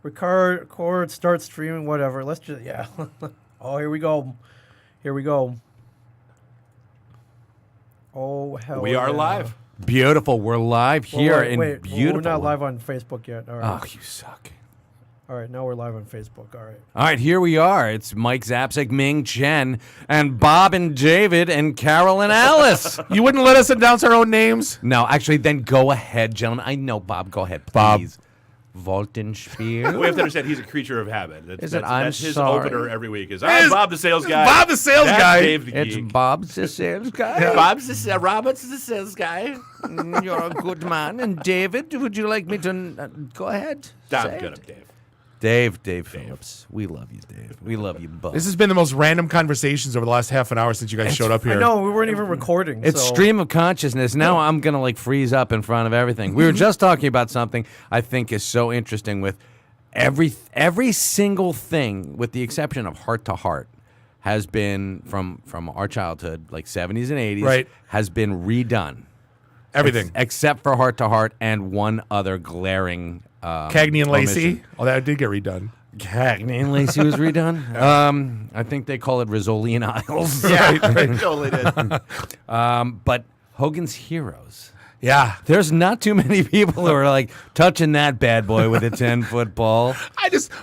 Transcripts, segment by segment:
Record, start streaming, whatever. Let's just, yeah. Oh, here we go. Oh, hell We are yeah. live. Beautiful. We're live here in beautiful. We're not live on Facebook yet. All right. Oh, you suck. All right, now we're live on Facebook. All right. All right, here we are. It's Mike Zapcic, Ming Chen, and Bob and David and Carol and Alice. You wouldn't let us announce our own names? No, actually, then go ahead, gentlemen. I know, Bob. Go ahead, please. Voltenspiel. We have to understand he's a creature of habit. That's his sorry. opener every week. I'm Bob the sales guy. Bob the sales That's guy. Dave the It's geek. Bob's the sales guy. Yeah. Bob's the Robert's the sales guy. You're a good man. And David, would you like me to go ahead? I'm Say good, it? I'm Dave. Dave Phillips. We love you, Dave. We love you both. This has been the most random conversations over the last half an hour since you guys showed up here. I know, we weren't even recording. It's so. stream of consciousness. Now I'm going to freeze up in front of everything. We were just talking about something I think is so interesting with every single thing, with the exception of Heart to Heart, has been from our childhood, like 70s and 80s, Right. has been redone. Everything. Except for Heart to Heart and one other glaring Cagney and Lacey. omission. Oh, that did get redone. Cagney and Lacey was redone. I think they call it Rizzoli and Isles. Yeah, totally did. But Hogan's Heroes. Yeah. There's not too many people who are touching that bad boy with a 10-foot ball.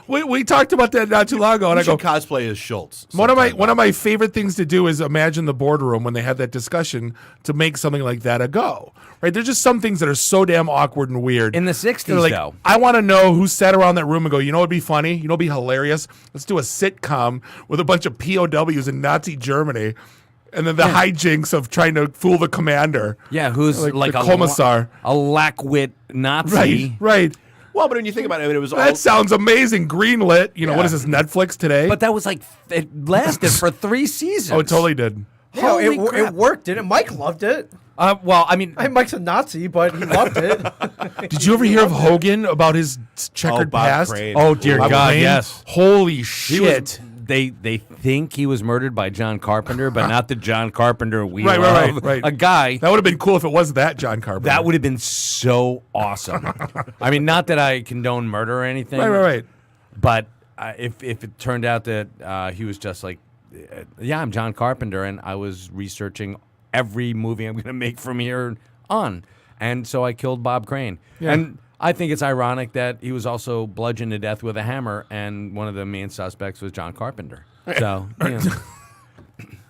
We talked about that not too long ago, and You I go, should cosplay as Schultz. one of my favorite things to do is imagine the boardroom when they had that discussion to make something like that a go. Right? There's just some things that are so damn awkward and weird. In the 60s, They're though. I want to know who sat around that room and go, you know what'd be funny? You know what'd be hilarious? Let's do a sitcom with a bunch of POWs in Nazi Germany. And then the hijinks of trying to fool the commander. Yeah, who's Like a the commissar. a lackwit Nazi. Right. Well, but when you think about it, it was all... That sounds amazing. Greenlit. You know, what is this, Netflix today? But that was it lasted for 3 seasons. Oh, it totally did. Yeah, Holy it crap. worked, didn't it? Mike loved it. Well, I mean, Mike's a Nazi, but he loved it. Did you ever hear of Hogan about his checkered Bob past? Crane. oh dear Bob God, Crane? yes. Holy He shit. was, they think he was murdered by John Carpenter, but not the John Carpenter we Right. love. Right. A guy. That would have been cool if it was that John Carpenter. That would have been so awesome. I mean, not that I condone murder or anything. Right. But if it turned out that he was just yeah, I'm John Carpenter, and I was researching every movie I'm going to make from here on. And so I killed Bob Crane. Yeah. And I think it's ironic that he was also bludgeoned to death with a hammer, and one of the main suspects was John Carpenter. So,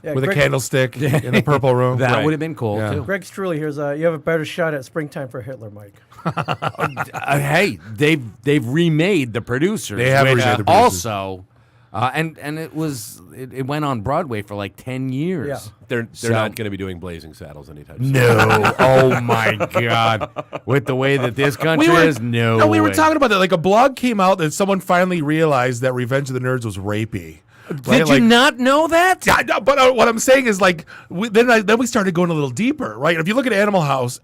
Yeah, With a Greg, candlestick in the purple room. that Right. would have been cool, Yeah. too. Greg Struley here's you have a better shot at Springtime for Hitler, Mike. Hey, they've remade the producers. They have which, remade the producers. Also, and it went on Broadway for 10 years. Yeah. They're So- not going to be doing Blazing Saddles anytime soon. No. Oh, my God. With the way that this country is, no we were way. talking about that. A blog came out that someone finally realized that Revenge of the Nerds was rapey. Right? Did you not know that? Yeah, no, but what I'm saying is then we started going a little deeper, right? If you look at Animal House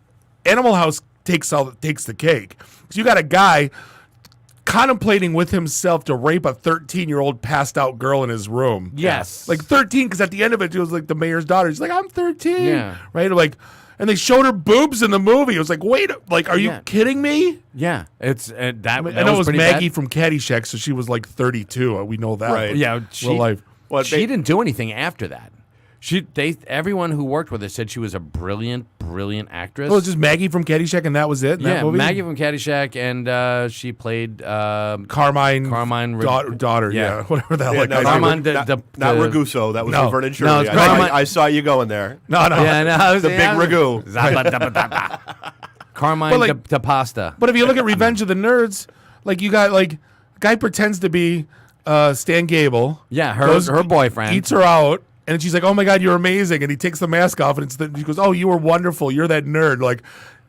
takes the cake. So you got a guy contemplating with himself to rape a 13-year-old passed out girl in his room. Yes. 13, because at the end of it, it was the mayor's daughter. She's like, I'm 13. Yeah. Right? And they showed her boobs in the movie. It was wait, are you kidding me? Yeah. It's that. I that know it was pretty Maggie bad. from Caddyshack, so she was 32. We know that. Right. but Yeah. real She, life. Well, she didn't do anything after that. Everyone who worked with her said she was a brilliant actress. Oh, it was just Maggie from Caddyshack, and that was it? In that movie? Maggie from Caddyshack, and she played Carmine daughter, yeah. whatever the hell that no, guy's Carmine, name. not the Raguso. That was No. Laverne and No, Shirley. it's Carmine- I saw you going there. No. Yeah, no, The big ragu. Carmine But, de Pasta. But if you look at Revenge of the Nerds, you got guy pretends to be Stan Gable. Yeah, goes- her boyfriend. eats her out, and she's like, "Oh my God, you're amazing!" And he takes the mask off, and she goes, "Oh, you were wonderful. You're that nerd."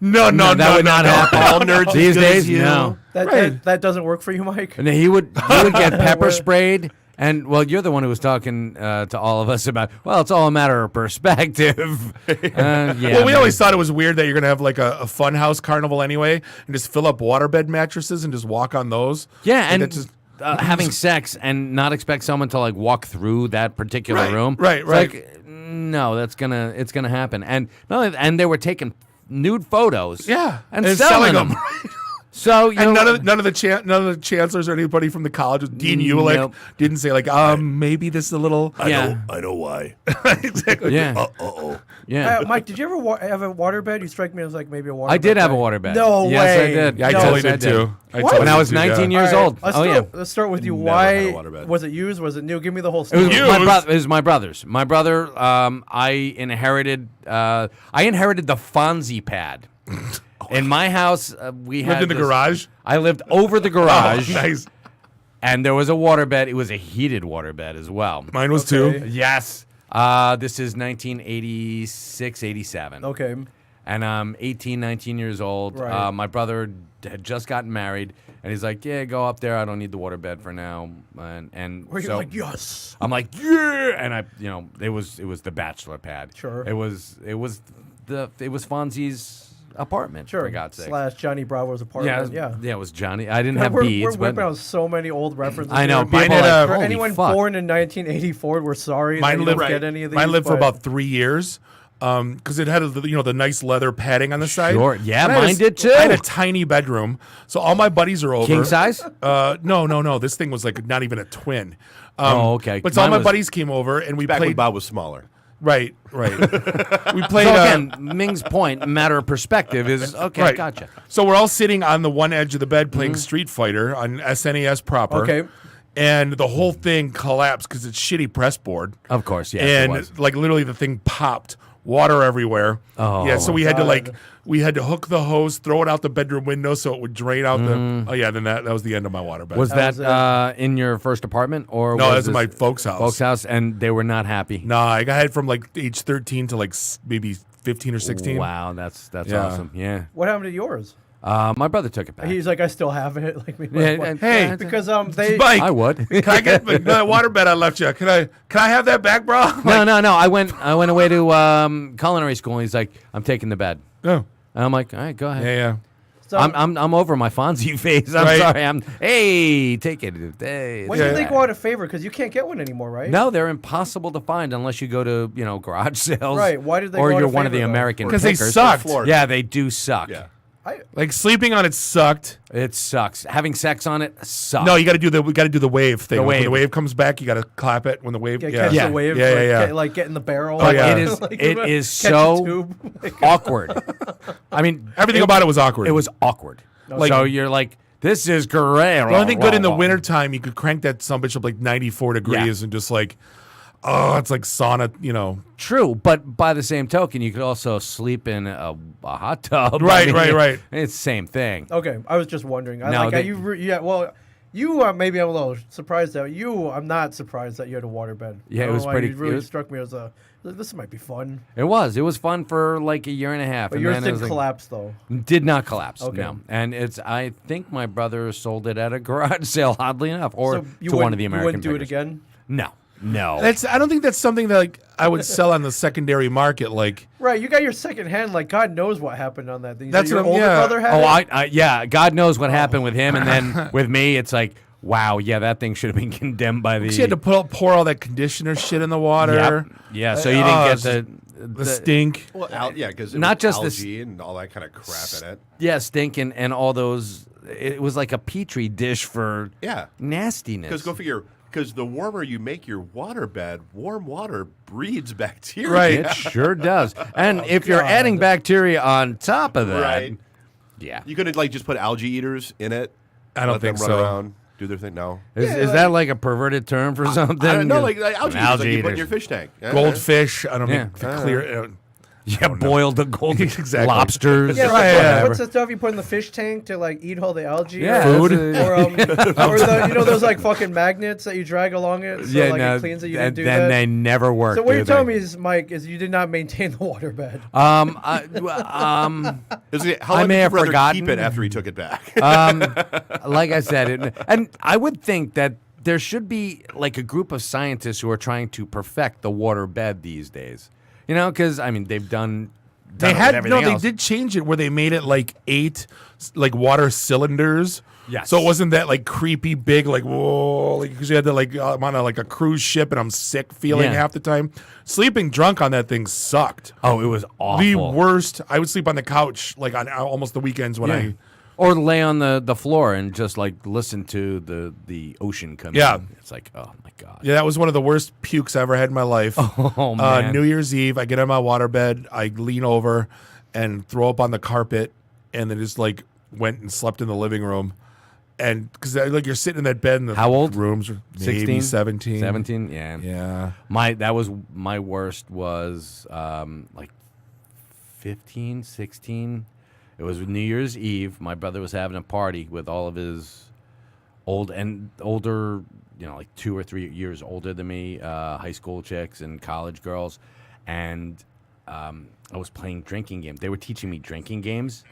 No, that would not happen. All nerds These as good as days. you. No. That doesn't work for you, Mike? And he would get pepper sprayed. And, you're the one who was talking to all of us about, it's all a matter of perspective. We always thought it was weird that you're gonna have a funhouse carnival anyway, and just fill up waterbed mattresses and just walk on those. Yeah, and that just having sex and not expect someone to walk through that particular room. Right. It's no, it's gonna happen. And they were taking nude photos. Yeah, and and selling selling them. So you And know, none of the chancellors or anybody from the college, Dean Ulick, Nope. didn't say like, maybe this is a little. Yeah. I know why. Exactly. Yeah. Uh-oh. Yeah. Mike, did you ever have a waterbed? You strike me as like maybe a waterbed. I did have a guy. waterbed. No yes, way. I did. Yeah, I No. totally Yes, did too. When I was 19 years All right, old. Let's Oh yeah. let's start with you. Never Why had a waterbed. was it used? Was it new? Give me the whole It story. was, Used. it was my brother's. My brother, I inherited the Fonzie pad. In my house, we had Lived in the this- garage. I lived over the garage, Oh, nice. and there was a waterbed. It was a heated waterbed as well. Mine was Okay. too. Yes. This is 1986, 87. Okay. And I'm 18, 19 years old. Right. My brother had just gotten married, and he's like, "Yeah, go up there. I don't need the waterbed for now." And Were you so like yes? I'm like, "Yeah!" And it was the bachelor pad. Sure. It was Fonzie's apartment. Sure. For God's sake. / Johnny Bravo's apartment. Yeah. It was Johnny. I didn't have we're beads, whipping but out so many old references. I know. here. People Mine are had like, a- For "Holy anyone fuck." born in 1984, we're sorry. Mine that you lived don't get any of these. Mine lived for but- about 3 years. Because it had the nice leather padding on the side. Sure. Yeah, And I had mine did too. I had a tiny bedroom, so all my buddies are over. King size? No. This thing was like not even a twin. Oh, okay. But so all Mine my was- buddies came over and we Back when played. Bob was smaller. Right. We played. So again, Ming's point, matter of perspective, is okay. right. Gotcha. So we're all sitting on the one edge of the bed playing Street Fighter on SNES proper. Okay. And the whole thing collapsed because it's shitty press board. Of course, yes, it was. And like literally the thing popped, water everywhere. Oh, yeah. So we had to God. we had to hook the hose, throw it out the bedroom window so it would drain out the. Oh yeah. Then that was the end of my water bed. Was That that was in your first apartment, or No, was that's this my folks' house. Folks' house, and they were not happy. Nah, I got it from like age 13 to like maybe 15 or 16. Wow, that's Yeah. awesome. Yeah, What happened to yours? my brother took it back. He's like, I still have it. Like, me, Yeah, what? and- Hey, because they. Mike, I would. can I get the water bed I left you? Can I have that back, bro? No. I went away to culinary school, and he's like, "I'm taking the bed," No. and I'm like, "All right, go ahead." Yeah. So, I'm over my Fonzie phase. I'm Right. sorry. Hey, take it. Hey, when it's did they bad. go out of favor? Because you can't get one anymore, right? No, they're impossible to find unless you go to garage sales. Right, why did they Or go out you're of one of the favor, though? American Because they pickers. sucked. Florida. Yeah, they do suck. Yeah. Like sleeping on it sucked. It sucks. Having sex on it sucks. No, we got to do the wave thing. The When the wave. wave comes back, you got to clap it when the wave. Yeah, Yeah. catch Yeah. the wave. Yeah, like, yeah, yeah. Get in the barrel. Oh, yeah. It is. Like, It is catch a so tube. Like, awkward. I mean, Everything about it was awkward. It was awkward. Like- So you're like, this is great. the only thing good in the wintertime, you could crank that sumbitch up like 94 degrees and just like, oh, it's like sauna, True, but by the same token, you could also sleep in a hot tub. Right, right. It's the same thing. Okay, I was just wondering. No, they- You maybe I'm a little surprised that you. I'm not surprised that you had a waterbed. Yeah, I it don't was know why, pretty- It really it was- struck me as this might be fun. It was fun for like a year and a half. But and yours then it did was like- collapse though. Did not collapse. Okay. No, and I think my brother sold it at a garage sale, oddly enough, or So you to one of wouldn't- the you American. wouldn't do it pickers. again. No. I don't think that's something that like I would sell on the secondary market. Like, Right, you got your second hand. Like God knows what happened on that thing. You That's said your what I'm- older yeah. brother had Oh, it? yeah. God knows what happened with him, and then with me, it's like, wow, yeah, that thing should have been condemned by the. she had to pour all that conditioner shit in the water. Yep. Yeah, so you didn't get The stink. Well, yeah, because Not just the algae and all that kind of crap in it. yeah stink and all those. It was like a petri dish for Yeah. nastiness. Because go figure. Because the warmer you make your water bed, warm water breeds bacteria. Right. It sure does. And if you're adding bacteria on top of that, Right. yeah. You could like just put algae eaters in it. I don't let them think run so. around, do their thing. No. Is that like a perverted term for something? I don't know, like algae, An eaters, like you put in eaters. your fish tank. Goldfish. I don't Yeah. think clear. Yeah, boiled the gold Exactly. lobsters. Yeah, Right, like, yeah. what's the stuff you put in the fish tank to like eat all the algae? Yeah, or, that's or, those like fucking magnets that you drag along it, so like it cleans it. You didn't do then that. they never work. So what do you're telling they? me is, Mike, is you did not maintain the waterbed. How I long may did have your brother forgotten. keep it after he took it back? Like I said, and I would think that there should be like a group of scientists who are trying to perfect the water bed these days. You know, because I mean they've done. They it with had everything they else. did change it where they made it like 8 like water cylinders. Yes. So it wasn't that like creepy big like whoa like because you had to like I'm on like a cruise ship and I'm sick feeling Yeah. half the time. Sleeping drunk on that thing sucked. Oh, it was awful. The worst. I would sleep on the couch like on almost the weekends when Yeah. I Or lay on the floor and just like listen to the ocean come Yeah. in. It's like, oh my God. Yeah, that was one of the worst pukes I ever had in my life. Oh, man. New Year's Eve, I get on my waterbed, I lean over and throw up on the carpet, and then just like went and slept in the living room. And because like you're sitting in that bed in the How old? rooms, maybe 16? 17. 17? Yeah. Yeah. My worst was like 15, 16. It was New Year's Eve. My brother was having a party with all of his older, like 2 or 3 years older than me, high school chicks and college girls. And I was playing drinking games. They were teaching me drinking games.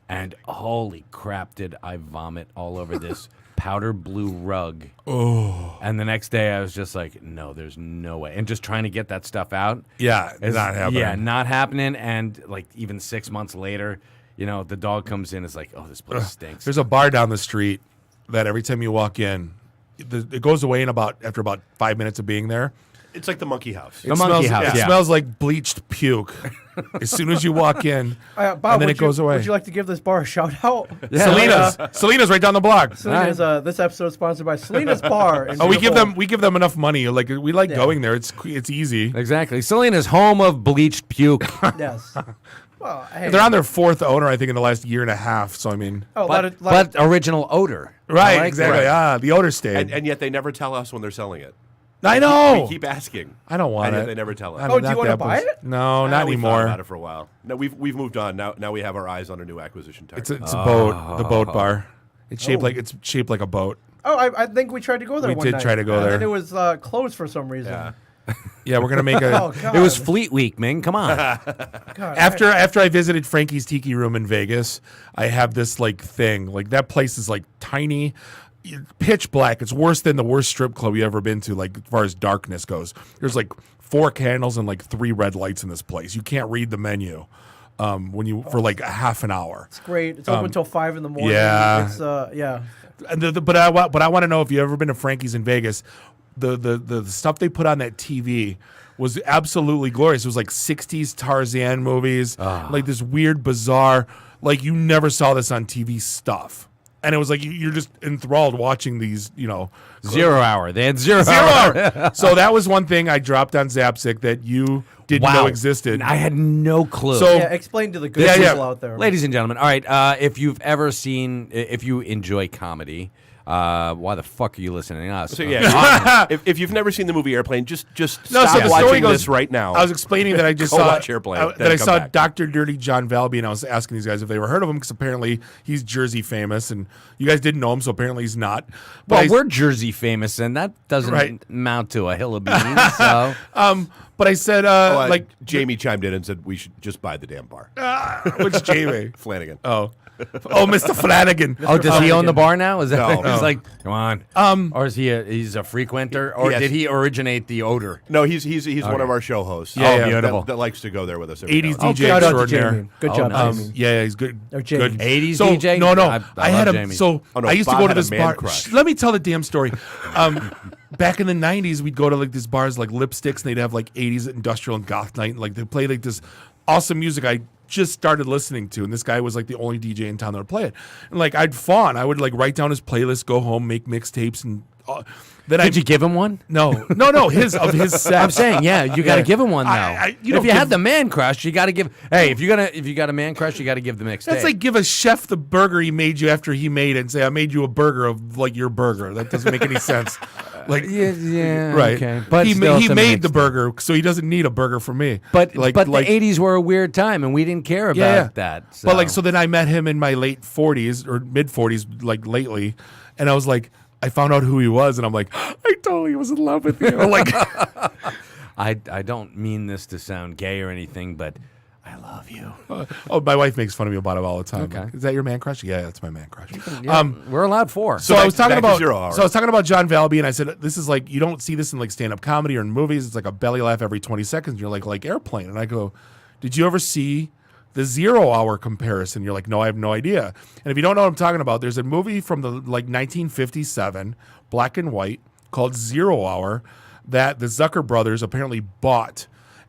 And holy crap, did I vomit all over this powder blue rug. Oh. And the next day I was just like, no, there's no way. And just trying to get that stuff out. Yeah, it's not happening. Yeah, not happening. And like even 6 months later, the dog comes in. It's like, oh, this place stinks. There's a bar down the street that every time you walk in, it goes away after about 5 minutes of being there. It's like the monkey house. The monkey house, It yeah. smells like bleached puke as soon as you walk in, Bob, and then it goes away. Would you like to give this bar a shout out? Yeah. Selena's right down the block. Selena's, this episode is sponsored by Selena's Bar. in Oh, we give beautiful- them enough money. Like we like Yeah. going there. It's easy. Exactly. Selena's home of bleached puke. Yes. Well, hey. They're on their fourth owner, I think, in the last year and a half. So I mean, Oh, but original odor. right, I like exactly. that. The odor stayed. And yet they never tell us when they're selling it. I know. We keep asking. I don't want and it. yet they never tell us. I Oh, don't- do you not wanna that buy much. it? No, not We've thought anymore. about it for a while. No, we've moved on. Now we have our eyes on a new acquisition target. It's a boat. The boat bar. It's shaped like a boat. Oh, I think we tried to go there We one did night. try to go there. And it was closed for some reason. Yeah. Yeah, we're gonna make a. Oh, God. It was Fleet Week, Ming. Come on. God, After I visited Frankie's Tiki Room in Vegas, I have this like thing. Like that place is like tiny, pitch black. It's worse than the worst strip club you ever been to. Like as far as darkness goes, there's like 4 candles and like 3 red lights in this place. You can't read the menu for like a half an hour. It's great. It's open until 5 in the morning. yeah. It's yeah. And but I want to know if you've ever been to Frankie's in Vegas. The stuff they put on that TV was absolutely glorious. It was like 60s Tarzan movies, like this weird, bizarre, like you never saw this on TV stuff. And it was like you're just enthralled watching these, 0 hour. They had zero Zero hour. hour. So that was one thing I dropped on Zapcic that you didn't know existed. I had no clue. So- Yeah, explain to the good Yeah, people yeah. out there. Ladies and gentlemen, all right, if you enjoy comedy, why the fuck are you listening to us? So yeah, if you've never seen the movie Airplane, just No, stop so the story watching goes- this right now. I was explaining that I just Go saw watch Airplane, then that I come saw back. Dr. Dirty John Valby, and I was asking these guys if they ever heard of him because apparently he's Jersey famous, and you guys didn't know him, so apparently he's not. But Well, I, we're Jersey famous, and that doesn't Right. amount to a hill of beans. So but I said like Jamie chimed in and said we should just buy the damn bar. which Jamie? Flanagan. Oh, Mr. Flanagan. oh, does he own the bar now? Is that No. he's like, come on? Or is he's a frequenter, or Yes. did he originate the odor? No, he's one of our show hosts. Yeah, yeah. Beautiful. That likes to go there with us. every 80s now and DJ Shout out to extraordinaire. Jamie. Good Oh, job, nice. Jamie. Yeah, he's good. Or Jamie. Good 80s so, DJ? No, I had love him. Jamie. So Oh, no, I used Bob to go to had a this man bar. crush. Let me tell the damn story. Back in the 90s, we'd go to like these bars like Lipsticks, and they'd have like 80s industrial and goth night, and like they play like this awesome music I just started listening to, and this guy was like the only DJ in town that would play it. And like I'd fawn. I would like write down his playlist, go home, make mixtapes, and then Did you give him one? No, his set. I'm saying, yeah, you got to give him one now. you don't if you had give- the man crush, you got to give. Hey, if you got a man crush, you got to give the mixtape. That's like give a chef the burger he made you after he made it and say, I made you a burger of like your burger. That doesn't make any sense. Like, yeah, right. Okay. But he still, he it's a made the mixtape. burger, so he doesn't need a burger from me. But the 80s were a weird time, and we didn't care about that. So. But like, so then I met him in my late 40s or mid 40s, like lately, and I was like, I found out who he was, and I'm like, I totally was in love with you. Like, I don't mean this to sound gay or anything, but I love you. oh, my wife makes fun of me about it all the time. Okay. Like, is that your man crush? Yeah, that's my man crush. We're allowed 4. So I was talking back to about 0 hour. So I was talking about John Valby, and I said this is like you don't see this in like stand up comedy or in movies. It's like a belly laugh every 20 seconds. You're like Airplane, and I go, did you ever see the 0 hour comparison? You're like, no, I have no idea. And if you don't know what I'm talking about, there's a movie from the like 1957, black and white, called 0 Hour that the Zucker brothers apparently bought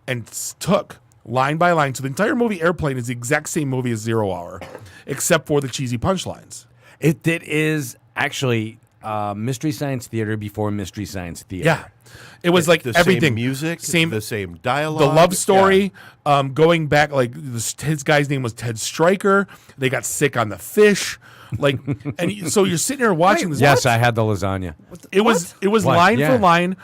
and took line by line. So the entire movie Airplane is the exact same movie as 0 Hour, except for the cheesy punchlines. It is actually Mystery Science Theater before Mystery Science Theater. Yeah. It was like the everything. same music, the same dialogue. The love story, going back, like his guy's name was Ted Stryker. They got sick on the fish. Like, so you're sitting there watching this. Yes, I had the lasagna. It was What? line Yeah. for line.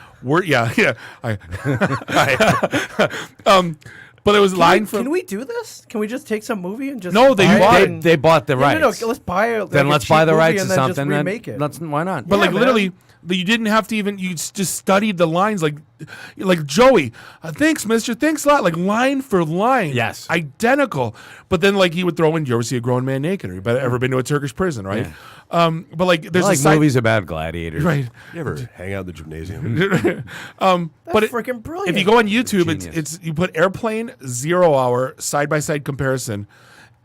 But it was line for. Can we do this? Can we just take some movie and just No, they buy bought it it. and- They bought the No, rights. no, let's buy it. Then let's buy the rights to and then something. Just Then remake it. why not? But Yeah, like man. literally, you didn't have to even. You just studied the lines, like Joey. Thanks, Mister. Thanks a lot. Like line for line. Yes. identical. But then like he would throw in. You ever see a grown man naked? Or you ever been to a Turkish prison? Right. But like there's I like a side, movies about gladiators. right. You ever hang out in the gymnasium? But freaking brilliant. if you go on YouTube, Genius. it's you put Airplane 0 Hour side by side comparison,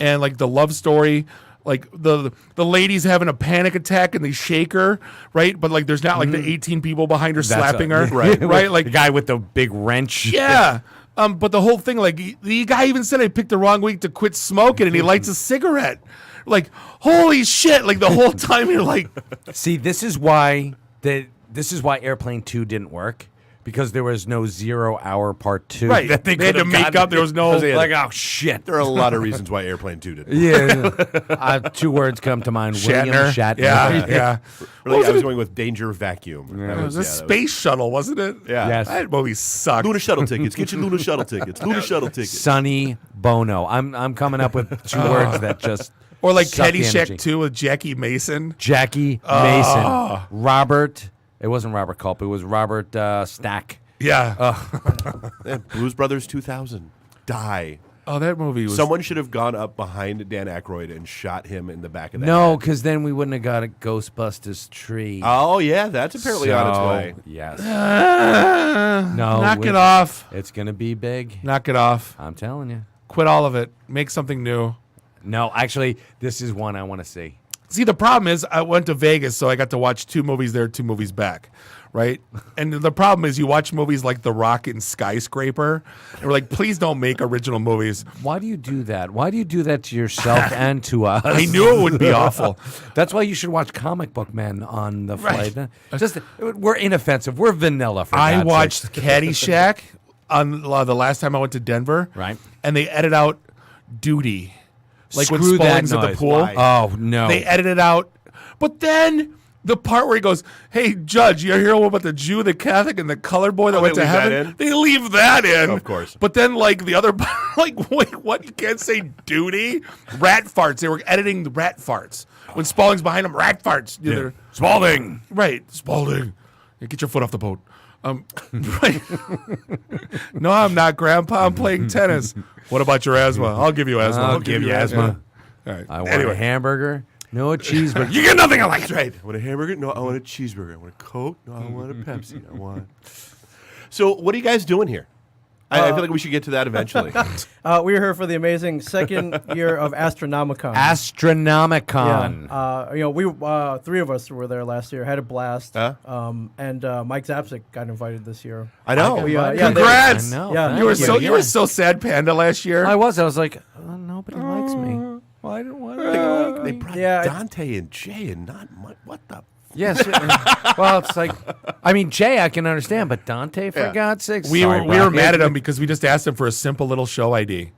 and like the love story. Like the lady's having a panic attack and they shake her, right? But like there's not like the 18 people behind her slapping her, right. Right? Like the guy with the big wrench. yeah. But the whole thing, like the guy even said I picked the wrong week to quit smoking, and he lights a cigarette. Like holy shit! Like the whole time you're like, See, this is why Airplane 2 didn't work. Because there was no 0 Hour Part 2. right? that They had to could've make gotten. up. There was no Like, oh, shit. There are a lot of reasons why Airplane 2 didn't. Yeah. 2 words come to mind. William Shatner. Yeah, yeah. Really, I was going with Danger Vacuum. That It was a that space shuttle, wasn't it? Yeah. Yes. That movie sucked. Lunar shuttle tickets. Get your lunar shuttle tickets. Lunar shuttle tickets. Sonny Bono. I'm coming up with 2 words that just Or like suck the energy. Caddyshack 2 with Jackie Mason. Jackie Mason. Robert. It wasn't Robert Culp. It was Robert Stack. Yeah. And Blues Brothers 2000. Die. Oh, that movie was. Someone should have gone up behind Dan Aykroyd and shot him in the back of the No, head. because then we wouldn't have got a Ghostbusters tree. Oh, yeah. That's apparently on its way. Yes. No. Knock it off. It's going to be big. Knock it off. I'm telling you. Quit all of it. Make something new. No, actually, this is one I want to see. See, the problem is I went to Vegas, so I got to watch 2 movies there, 2 movies back, right? And the problem is you watch movies like The Rocket and Skyscraper, and we're like, please don't make original movies. Why do you do that? Why do you do that to yourself and to us? I knew it would be awful. That's why you should watch Comic Book Men on the flight. Just we're inoffensive. We're vanilla. For I God's watched sake. Caddyshack on the last time I went to Denver, Right. And they edited out Duty. Like when Screw that Spaulding's at the noise. pool. Why? Oh no! They edited out. But then the part where he goes, "Hey, Judge, you hear about the Jew, the Catholic, and the colored boy that Oh, went they to leave that heaven?" in? They leave that in. Of course. But then, like, the other like, wait, what? You can't say duty? Rat farts. They were editing the rat farts. When Spaulding's behind them, rat farts. They're- Spaulding. Right. Spaulding. Yeah, get your foot off the boat. Right. No, I'm not, Grandpa. I'm playing tennis. What about your asthma? I'll give you asthma. I'll give you asthma. All right. I want Anyway. a hamburger. No, a cheeseburger. You get nothing I like. That's right. I want a hamburger? No, I want a cheeseburger. I want a Coke? No, I want a Pepsi. I want. So, what are you guys doing here? I feel like we should get to that eventually. We're here for the amazing second year of Astronomicon. Astronomicon. Yeah. We 3 of us were there last year. Had a blast. Huh? And Mike Zapcic got invited this year. I know. Congrats. I know. Yeah, thank You were Thank so you. you were so sad, Panda, last year. I was like, nobody likes me. Why do they like They me? brought Yeah, Dante and Jay and not Mike. What the? Yes. Well, it's like, I mean, Jay, I can understand, but Dante, for Yeah. God's sakes, we sorry, were Brock. mad at him because we just asked him for a simple little show ID.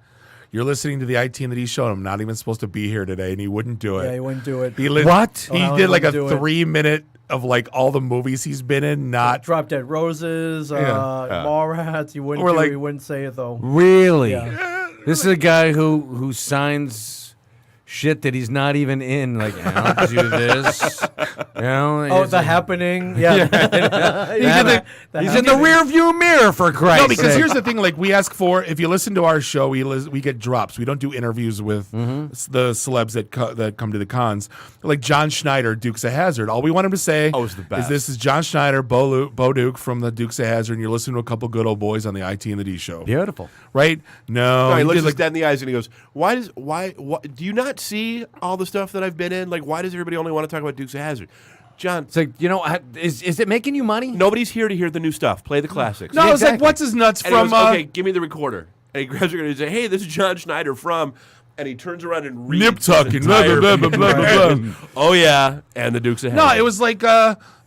You're listening to the IT and the D show, and I'm not even supposed to be here today, and he wouldn't do it. Yeah, he wouldn't do it. What? He Oh, did like a wouldn't do it. 3-minute of like all the movies he's been in. Not Drop Dead Roses, Mallrats. He wouldn't Or do like- it. He wouldn't say it though. Really? Yeah. This is a guy who signs shit that he's not even in. Like, I'll do this. You know, Oh, it's The like- Happening. Yeah. He's in the rear view mirror, for Christ's no, because sake. here's the thing. Like we ask for, if you listen to our show, we get drops. We don't do interviews with the celebs that come to the cons. Like John Schneider, Dukes of Hazzard. All we want him to say Oh, it's the best. is this is John Schneider, Bo Duke from the Dukes of Hazzard, and you're listening to a couple good old boys on the IT and the D show. Beautiful. Right? No, No, he he looks did us like dead in the eyes and he goes, why do you not see all the stuff that I've been in? Like, why does everybody only want to talk about Dukes of Hazzard? John, It's like, is it making you money? nobody's here to hear the new stuff. Play the classics. no. It's like Exactly. what's his nuts And he from goes, okay, give me the recorder. And he grabs her and he says, "Hey, this is John Schneider from," and he turns around and reads Nip his tucking, blah, entire blah, blah, blah, blah, blah. Oh yeah, and the Dukes of No, Hazzard. it was like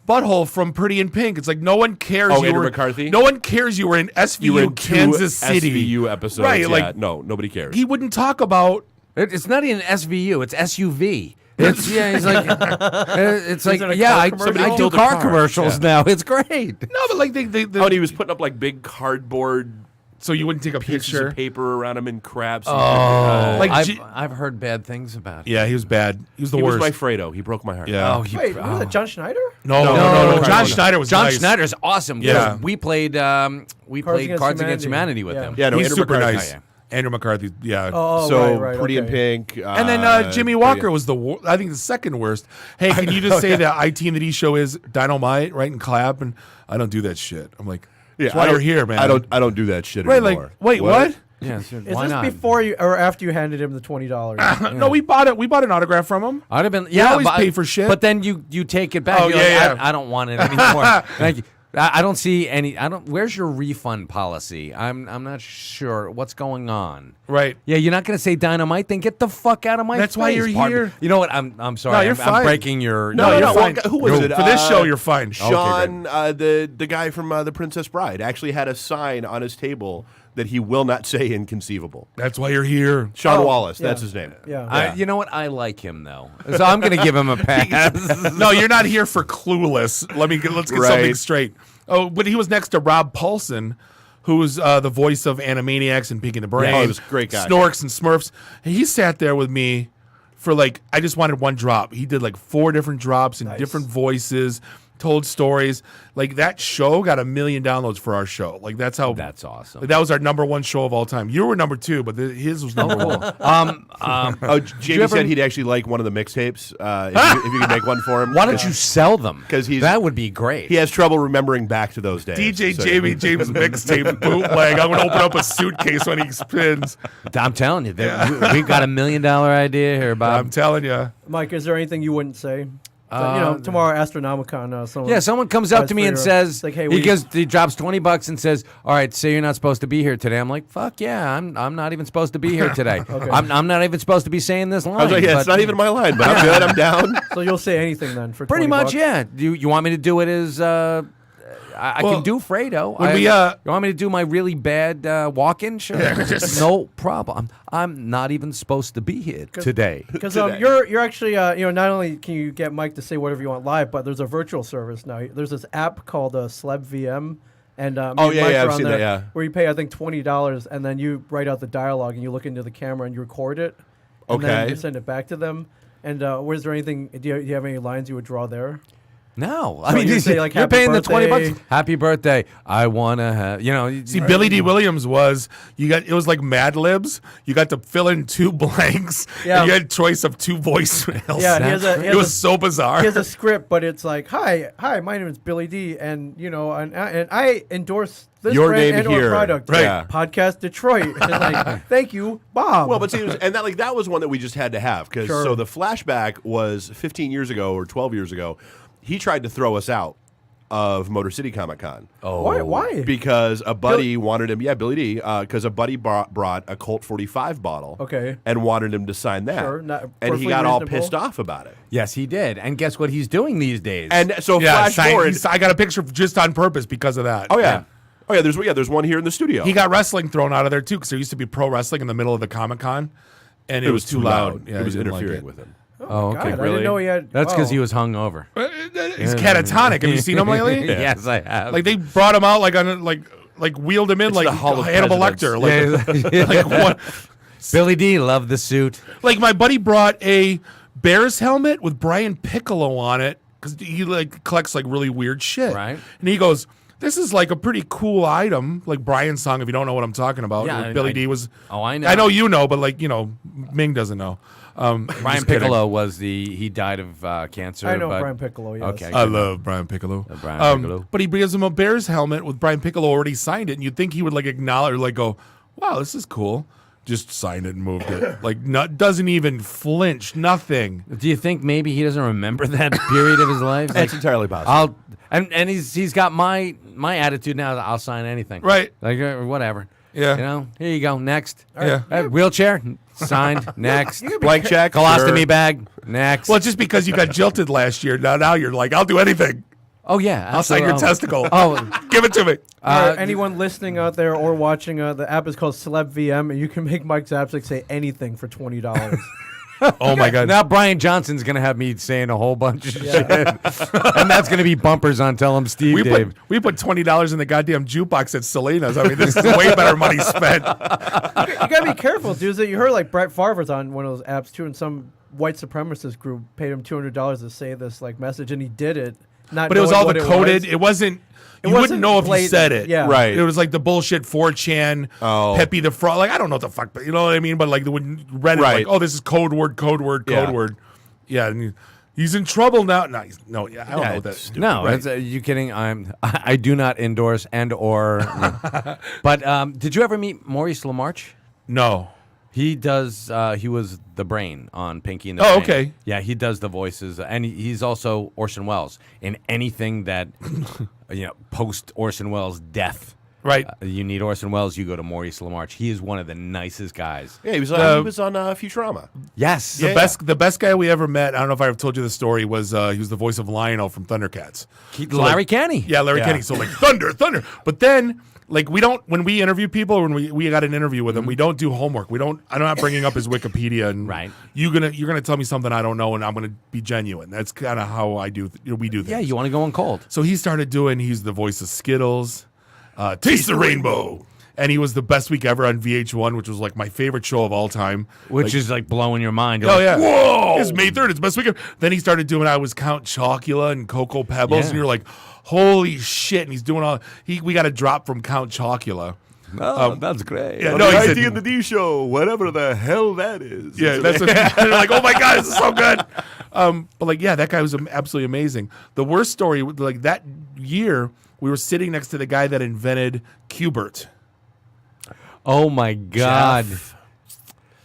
Butthole from Pretty in Pink. It's like no one cares. Oh, you Andrew were, McCarthy? No one cares you were in SVU, You were in 2 Kansas City. SVU episodes. Right, Yeah, like no, nobody cares. he wouldn't talk about. It's not even SVU. It's SUV. It's he's like, it's like, it a yeah, car I commercial? do Build a car car. commercials now. It's great. No, but like they Oh, and he was putting up like big cardboard so you wouldn't take a pieces picture. of paper around him in crabs. Like I've heard bad things about him. yeah, he was bad. He was the he worst. was my Fredo. He broke my heart. yeah. Oh, Wait, was it John Schneider? No. no, John no. Schneider was John nice. Schneider's awesome. 'cause Yeah. we played Cards Against Humanity with Yeah. him. Yeah, no, He's Andrew super McCarthy. nice. Andrew McCarthy. Yeah. Oh, So right, Pretty in okay. Pink. And then Jimmy Walker was I think the second worst. Hey, can you just say that I-Team that he show is Dynamite, right, and clap? And I don't do that shit. I'm like, that's why I you're don't- here, man. I don't do that shit Right, anymore. like, wait, what? Yeah, sure, Is why this not? before you or after you handed him the $20? No, we bought it. We bought an autograph from him. I'd have been. You Yeah, always but, pay for shit. But then you take it back. Oh, You're yeah, like, yeah. I don't want it anymore. Thank you. I don't see any. I don't. Where's your refund policy? I'm not sure what's going on. Right. Yeah, you're not going to say Dynamite. Then get the fuck out of my That's face. why you're Pardon me. here. You know what? I'm sorry. No, you're I'm fine. breaking your. No, you're fine. Who was it? For this show, you're fine. Sean, the guy from The Princess Bride, actually had a sign on his table that he will not say inconceivable. That's why you're here. Sean Oh, Wallace, yeah. that's his name. Yeah. You know what? I like him though, so I'm going to give him a pass. No, you're not here for Clueless. Let's get Right. something straight. Oh, but he was next to Rob Paulson, who was the voice of Animaniacs and Pinky and the Brain. Oh, he was a great guy. Snorks and Smurfs. And he sat there with me for I just wanted one drop. He did 4 different drops in different voices, told stories. That show got 1 million downloads for our show. That's how. That's awesome. That was our #1 show of all time. You were number 2, but his was number 1. Oh, Jamie said he'd actually like one of the mixtapes if you could make one for him. Why don't you sell them? 'Cause that would be great. He has trouble remembering back to those days. DJ So- Jamie James mixtape bootleg. I'm gonna open up a suitcase when he spins. I'm telling you, we've got $1 million idea here, Bob. I'm telling you. Mike, is there anything you wouldn't say? Tomorrow Astronomicon. Someone comes up to me and says, like, hey, he drops $20 and says, "All right, say you're not supposed to be here today." I'm like, "Fuck yeah, I'm not even supposed to be here today. I'm not even supposed to be saying this line." I was like, yeah, it's but not even my line, but I'm good. I'm down. So you'll say anything then for pretty 20 much, bucks? yeah. You want me to do it as? I Well, can do Fredo. when we, you want me to do my really bad walk-in? Sure, no problem. I'm not even supposed to be here today. Because Today. you're actually not only can you get Mike to say whatever you want live, but there's a virtual service now. There's this app called Sleb VM, and me and Mike I've are on seen there, that, yeah. where you pay I think $20, and then you write out the dialogue and you look into the camera and you record it, and then Okay. you send it back to them. And was there anything? Do you have any lines you would draw there? No, So you say, like, you're happy paying birthday. the $20. Happy birthday! I wanna have See, Billy D. Williams it was like Mad Libs. You got to fill in 2 blanks, Yeah. and you had a choice of 2 voicemails. Yeah, That's it was so bizarre. He has a script, but it's like, hi, my name is Billy D, and and I endorse this Your brand name and here. or product, Right. Yeah. Podcast Detroit. And like, thank you, Bob. Well, but see, that was one that we just had to have because Sure. so the flashback was 15 years ago or 12 years ago. He tried to throw us out of Motor City Comic Con. Oh, Why? Because a buddy wanted him, Billy D, because a buddy brought a Colt 45 bottle, Okay. and wanted him to sign that, Sure, not and he perfectly got all reasonable. pissed off about it. Yes, he did. And guess what he's doing these days? And so Yeah, flash forward, I got a picture just on purpose because of that. oh yeah, there's one here in the studio. He got wrestling thrown out of there too because there used to be pro wrestling in the middle of the Comic Con, and it was too loud. Yeah, it was he didn't like interfering it. with him. oh, God, okay. I didn't know he had. That's because wow. he was hungover. He's catatonic. Have you seen him lately? Yes, I have. Like they brought him out like wheeled him in It's like the Hall of Hannibal Presidents. Lecter. Like what? Billy D loved the suit. Like my buddy brought a Bears helmet with Brian Piccolo on it because he collects really weird shit. Right. And he goes, "This is a pretty cool item, like Brian's song. If you don't know what I'm talking about, Yeah, Billy D was. Oh, I know. I know you know, but Ming doesn't know. Brian just kidding. Piccolo was he died of cancer. I know but, Brian Piccolo. Yes. Okay. I love Brian Piccolo. Brian Piccolo. But he brings him a Bears helmet with Brian Piccolo already signed it, and you'd think he would acknowledge, go, "Wow, this is cool." Just signed it and moved it. Doesn't even flinch, nothing. Do you think maybe he doesn't remember that period of his life? That's entirely possible. And he's got my attitude now. I'll sign anything. Right. Or whatever. Yeah. You know, here you go. Next. Yeah. Wheelchair signed. Next. Blank check. Colostomy sure. bag. Next. Well, just because you got jilted last year, now you're like, I'll do anything. oh yeah. I'll sign your testicle. Oh, Give it to me. Anyone listening out there or watching, the app is called Celeb VM, and you can make Mike Zapcic say anything for $20. Oh my God. now Brian Johnson's gonna have me saying a whole bunch of shit, and that's gonna be bumpers on Tell 'em Steve. Dave. We put $20 in the goddamn jukebox at Selena's. I mean, this is way better money spent. You gotta be careful, dudes. You heard like Brett Favre was on one of those apps too, and some white supremacist group paid him $200 to say this like message, and he did it. Not But it was knowing all what the it coded. was. It wasn't. You wasn't wouldn't know if you blatant. said it. Yeah. Right. It was like the bullshit 4chan, Oh. Pepe the Frog. Like, I don't know what the fuck, but you know what I mean? But like, when you read it, Right. like, oh, this is code word. Yeah. Yeah. And he's in trouble now. No, I don't know it's that. stupid. No, Right. it's, you kidding? I do not endorse and or. But did you ever meet Maurice LaMarche? No. He does. He was the brain on Pinky and the Oh, Brain. okay. Yeah, he does the voices, and he's also Orson Welles in anything that post Orson Welles' death. Right. You need Orson Welles, you go to Maurice LaMarche. He is one of the nicest guys. Yeah, he was on Futurama. Yes. The best guy we ever met, I don't know if I've told you the story, was he was the voice of Lionel from Thundercats. Larry Kenny. Yeah, Larry Yeah. Kenny. So like thunder. But then like when we interview people, when we got an interview with them, we don't do homework. I'm not bringing up his Wikipedia and Right. you're gonna tell me something I don't know and I'm gonna be genuine. That's kind of how I do we do things. Yeah, you want to go in cold. So he started doing. He's the voice of Skittles, Taste the Rainbow, and he was the Best Week Ever on VH1, which was like my favorite show of all time. Which is like blowing your mind. You're Oh like, yeah! Whoa! It's May 3rd. It's Best Week Ever. Then he started doing. I was Count Chocula and Cocoa Pebbles, Yeah. and you're like, holy shit! And he's doing all. We got a drop from Count Chocula. Oh, that's great. Yeah, On no, the he said- ID and the D show, whatever the hell that is. Yeah, that's what, they're like, oh my god, this is so good. But like, yeah, that guy was absolutely amazing. The worst story, like that year, we were sitting next to the guy that invented Qbert. Oh my God.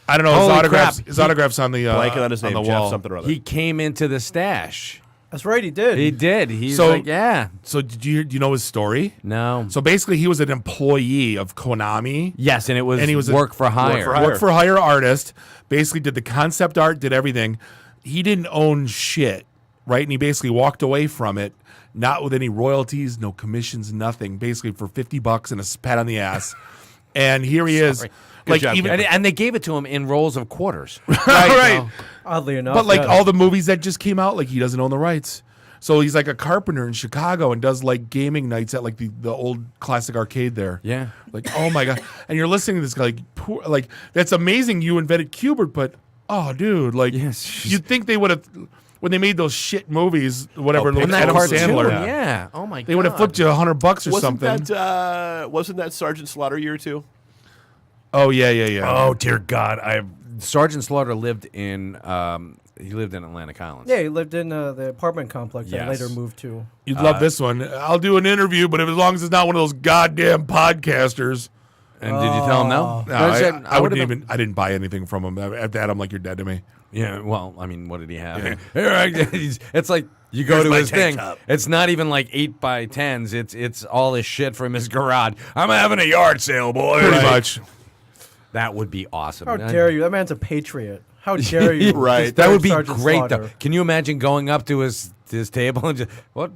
I don't know Holy his autographs. crap. His autographs on the blanking on his name, the Jeff wall. something or other. He came into the stash. That's right, he did. He did. He's So- like, yeah. So do you know his story? No. So basically, he was an employee of Konami. Yes, and it was, And he was a- work for hire. for hire. Worked for hire artist, basically did the concept art, did everything. He didn't own shit, right? And he basically walked away from it, not with any royalties, no commissions, nothing. Basically for $50 and a pat on the ass. And here he is, Sorry. like job, even, And they gave it to him in rolls of quarters. right. So- Oddly enough. But like yeah. all the movies that just came out, like he doesn't own the rights. So he's like a carpenter in Chicago and does like gaming nights at like the old classic arcade there. Yeah. Like, oh my God. And you're listening to this guy like, poor, like that's amazing you invented Qbert, but oh dude, like Yes. you'd think they would have when they made those shit movies, whatever, Oh, with And that Adam cartoon. Sandler. Yeah. Oh my God. They would have flipped you $100 or wasn't something. wasn't that Sergeant Slaughter year too? Oh yeah. Oh dear God! Sergeant Slaughter lived in he lived in Atlantic Highlands. Yeah, he lived in the apartment complex that Yes. later moved to. You'd love this one. I'll do an interview, but as long as it's not one of those goddamn podcasters. And did you tell him no? No, I said, I wouldn't would've even. I didn't buy anything from him. After that, I'm like, you're dead to me. Yeah. Well, I mean, what did he have? Yeah. It's like you go to my his tank thing. top. It's not even like 8x10s. It's all his shit from his garage. I'm having a yard sale, boy. Pretty Like, much. That would be awesome. How dare you? That man's a patriot. How dare you? Right. That would be Sergeant great, Slaughter. though. Can you imagine going up to his table and just what?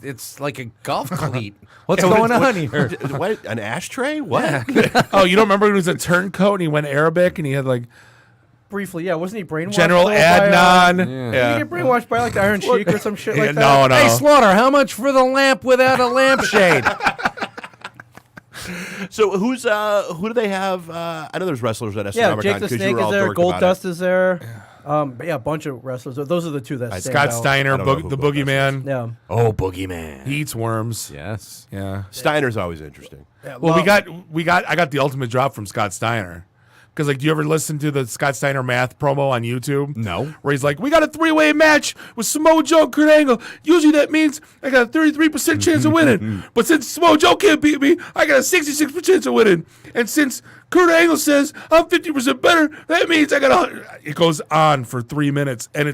It's like a golf cleat. What's going on here? What? An ashtray? What? Oh, you don't remember when he was a turncoat and he went Arabic and he had like Briefly, yeah. Wasn't he brainwashed? General though, by, Adnan? Did he get brainwashed by like the Iron Sheik or some shit like that? No, no. Hey, Slaughter, how much for the lamp without a lampshade? So who do they have? I know there's wrestlers at Yeah, SNL Jake the Snake is there. Gold Dust is there. But yeah, a bunch of wrestlers. Those are the two that stand Scott out. Steiner, I don't know who the Gold Dust Boogeyman. Yeah. Oh, Boogeyman. He eats worms. Yes. Yeah. Steiner's always interesting. Yeah, Well, I got the ultimate drop from Scott Steiner. Because, like, do you ever listen to the Scott Steiner math promo on YouTube? No. Where he's like, we got a 3-way match with Samoa Joe and Kurt Angle. Usually that means I got a 33% chance of winning. But since Samoa Joe can't beat me, I got a 66% chance of winning. And since Kurt Angle says I'm 50% better, that means I got It goes on for 3 minutes. And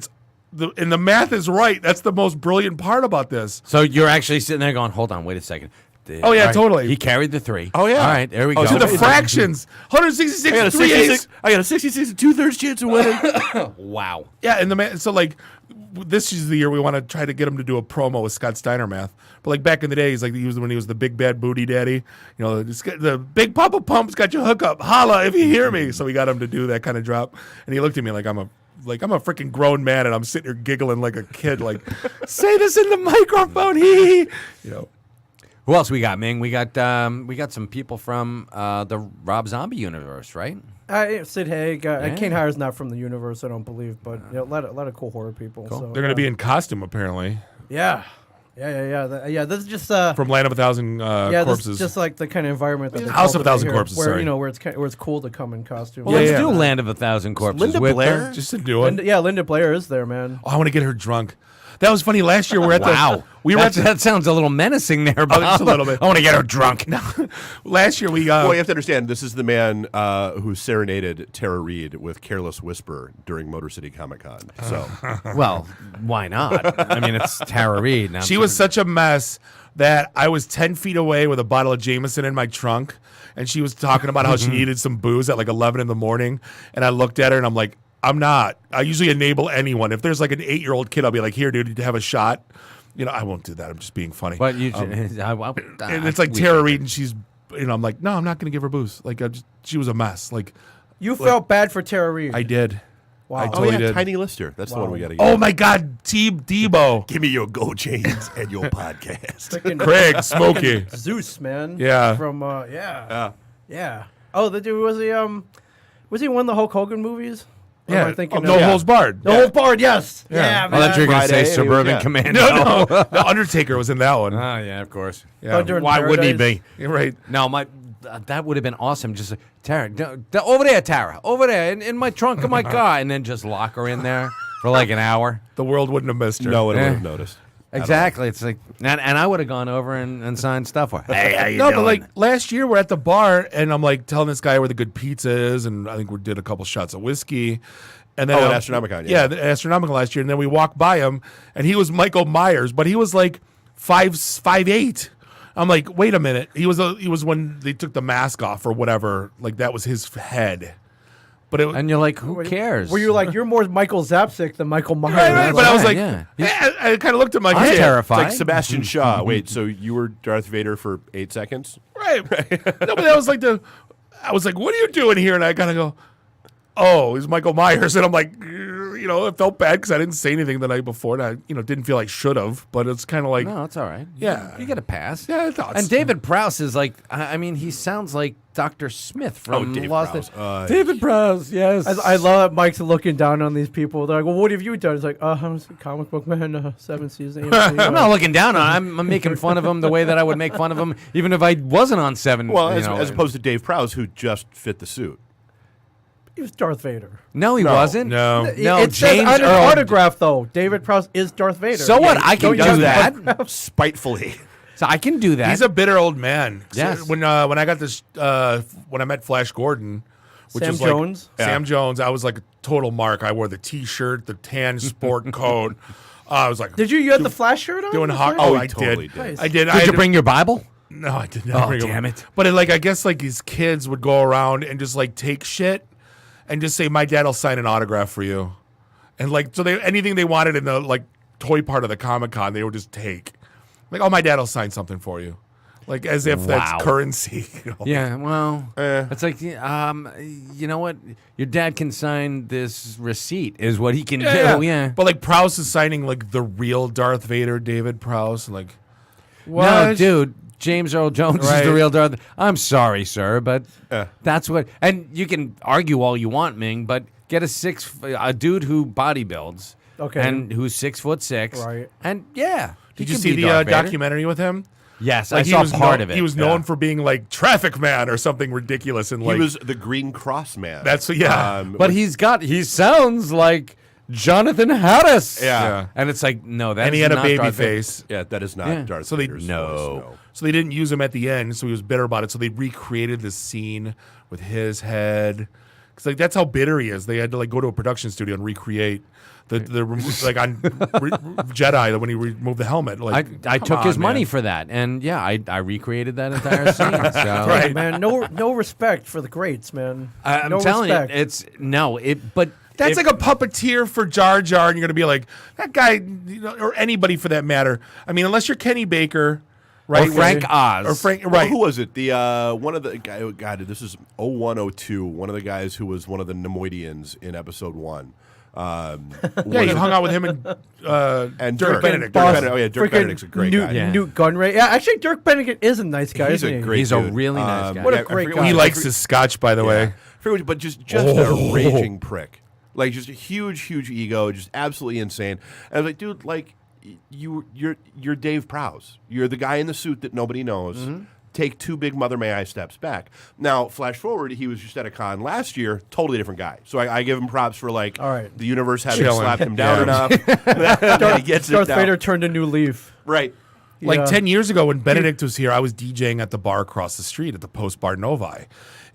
the math is right. That's the most brilliant part about this. So you're actually sitting there going, hold on, wait a second. Oh, yeah, all right, totally. He carried the 3. Oh, yeah. All right, there we Oh, go. so To the fractions. 166 I got a 3/8. I got a 66 and 2/3 chance of winning. Wow. Yeah, and the man. So like, this is the year we want to try to get him to do a promo with Scott Steiner math. But like back in the day, he's like when he was the big bad booty daddy. You know, the big Papa Pump's got your hookup. Holla if you hear me. So we got him to do that kind of drop, and he looked at me like I'm a freaking grown man, and I'm sitting here giggling like a kid. Like, say this in the microphone, hee. You know. Who else we got, Ming? We got some people from the Rob Zombie universe, right? Sid Haig. Kane Hyer's not from the universe, I don't believe, but a lot of cool horror people. Cool. So, They're gonna be in costume apparently. Yeah. This is just From Land of a Thousand this Corpses. is just like the kind of environment that they House of a cultivate Thousand here, Corpses, where sorry. where it's cool to come in costume. Well, let's yeah. do Land of a Thousand Corpses. Linda with Blair? Just to do it. Linda Blair is there, man. Oh, I want to get her drunk. That was funny. Last year we're at Wow. we were at that sounds a little menacing there, Bob. just a little bit. I want to get her drunk. last year we Well, you have to understand, this is the man who serenaded Tara Reid with Careless Whisper during Motor City Comic Con. So, Well, why not? I mean, it's Tara Reid. Now she was such a mess that I was 10 feet away with a bottle of Jameson in my trunk, and she was talking about how she needed some booze at like 11 in the morning, and I looked at her and I'm like, I'm not. I usually enable anyone. If there's like an 8-year-old kid, I'll be like, here, dude, have a shot. You know, I won't do that. I'm just being funny. But you, and it's like Tara Reid, and she's, I'm like, no, I'm not going to give her booze. Like, she was a mess. Like, You felt bad for Tara Reid. I did. Wow. I totally did. Tiny Lister. That's the one we got to get. Oh my God, Team Debo, Give me your Go Chains and your podcast. Freaking Craig, Smokey. Zeus, man. Yeah. From yeah. Oh, the dude was he in one of the Hulk Hogan movies? Or am I thinking No of- Holds Barred. The whole part, yes. Yeah, I man. thought you were going to say Friday, Suburban yeah. Commando. No, the Undertaker was in that one. Oh, yeah, of course. Yeah. Thunder in Why wouldn't he Paradise. be? You're right. No, that would have been awesome. Just like, Tara, over there, Tara, over there, in my trunk of my car, and then just lock her in there for like an hour. The world wouldn't have missed her. No one would Yeah. have noticed. Exactly. It's like, and I would have gone over and signed stuff for her. Hey, how you No, doing? but like last year we're at the bar and I'm like telling this guy where the good pizza is, and I think we did a couple shots of whiskey. And then at Astronomicon, yeah, the Astronomicon last year. And then we walked by him and he was Michael Myers, but he was like 5'8". I'm like, wait a minute. He was when they took the mask off or whatever. Like that was his head. But and you're like, who cares? Were you like, you're more Michael Zapcic than Michael Myers? right, but I was like, yeah. I kind of looked at my I'm kid. terrified. It's like Sebastian Shaw. Wait, so you were Darth Vader for 8 seconds? Right. No, but that was like I was like, what are you doing here? And I kind of go, oh, he's Michael Myers. And I'm like, it felt bad because I didn't say anything the night before. And I, didn't feel like should have, but it's kind of like, No, it's all right. Yeah. You get a pass. Yeah, I thought And so. David Prowse is like, I mean, he sounds like Dr. Smith from Dave Lost. Prowse. David Prowse, yes. I love that Mike's looking down on these people. They're like, well, what have you done? It's like, I was a comic book man, 7 seasons. I'm not looking down on him. I'm making fun of him the way that I would make fun of him even if I wasn't on 7. Well, as opposed to Dave Prowse, who just fit the suit. He was Darth Vader. No, he wasn't. No. No, It says James on his Earl. autograph, though, David Prowse is Darth Vader. So what? I can don't do you- that. Spitefully. So I can do that. He's a bitter old man. Yes. So when I got this, when I met Flash Gordon, which Sam was like Jones? Sam Jones, I was like a total mark. I wore the T-shirt, the tan sport coat. I was like, You had the Flash shirt on? doing hot. Oh, Oh, he I totally did. did. Nice. I did. Did you bring your Bible? No, I did not Oh, bring damn him. it. But I guess like his kids would go around and just like take shit and just say, my dad will sign an autograph for you. And like, so anything they wanted in the like toy part of the Comic-Con, they would just take. Like, oh, my dad will sign something for you. Like as if Wow. that's currency. Yeah, well, it's like, you know what? Your dad can sign this receipt is what he can do. Yeah. But like Prowse is signing like the real Darth Vader, David Prowse. Like, No, dude. James Earl Jones is Right. the real Darth. I'm sorry, sir, but that's what. And you can argue all you want, Ming, but get a dude who bodybuilds, Okay. and who's 6'6", Right. And yeah. did he you can see be the Darth Vader. documentary with him? Yes, Like I saw part of it. He was known for being like Traffic Man or something ridiculous, and like He was the Green Cross Man. That's yeah. But he sounds like Jonathan Harris. Yeah. And it's like, no, that's and he had a not baby Darth Vader. face. Yeah, that is not Yeah. Darth So they- Vader's No. voice, no. So they didn't use him at the end, so he was bitter about it. So they recreated this scene with his head. Because like that's how bitter he is. They had to like go to a production studio and recreate the like on Jedi when he removed the helmet. Like I took his on, money man. for that, and yeah, I recreated that entire scene. So. Right. Man, no respect for the greats, man. I'm no telling respect. you, it's no, it. But That's if- like a puppeteer for Jar Jar, and you're gonna be like that guy, or anybody for that matter. I mean, unless you're Kenny Baker, right? or Frank Oz, or Frank, Well, right? who was it? The one of the guy. God, this is 0102. One of the guys who was one of the Nemoidians in episode 1. Yeah, you hung out with him and Dirk Benedict. Benedict. Oh yeah, Dirk Freaking Benedict's a great Newt, guy. Yeah. Newt Gunray. Yeah, actually, Dirk Benedict is a nice guy. He's isn't a he? great He's a dude. really nice guy. What a I great forget- guy. He I likes his scotch, by the way. But just a raging prick. Like just a huge ego, just absolutely insane. And I was like, dude, like you're Dave Prowse. You're the guy in the suit that nobody knows. Mm-hmm. Take 2 big Mother May I steps back. Now, flash forward, he was just at a con last year, totally different guy. So I give him props for like All right. the universe having Chilling. slapped him down Yeah. enough. that he gets Darth it down. Vader turned a new leaf. Right. Like Yeah. 10 years ago when Benedict was here, I was DJing at the bar across the street at the Post Bar Novi.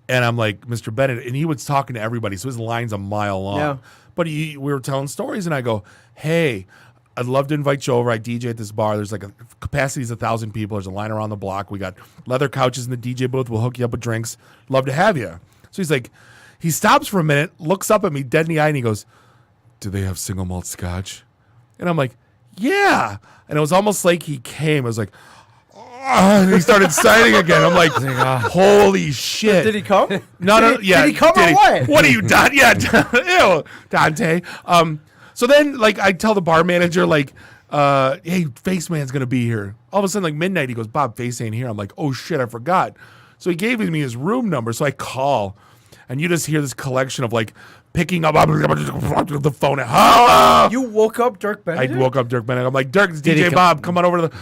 And I'm like, Mr. Benedict, and he was talking to everybody, so his line's a mile long. Yeah. But we were telling stories, and I go, hey, I'd love to invite you over. I DJ at this bar. There's like a capacity is 1,000 people. There's a line around the block. We got leather couches in the DJ booth. We'll hook you up with drinks. Love to have you. So he's like, he stops for a minute, looks up at me dead in the eye, and he goes, do they have single malt scotch? And I'm like, yeah. And it was almost like he came. I was like, and he started signing again. I'm like, holy shit. Did he come? No, yeah. Did he come or what? What are you, Don? Yeah, ew, Dante. So then, like, I tell the bar manager, like, hey, Face Man's going to be here. All of a sudden, like, midnight, he goes, Bob, Face ain't here. I'm like, oh, shit, I forgot. So he gave me his room number. So I call, and you just hear this collection of, like, picking up the phone. Hello! You woke up Dirk I Benedict? woke up Dirk Benedict. I'm like, Dirk, it's Did he DJ come- Bob. Come on over to the...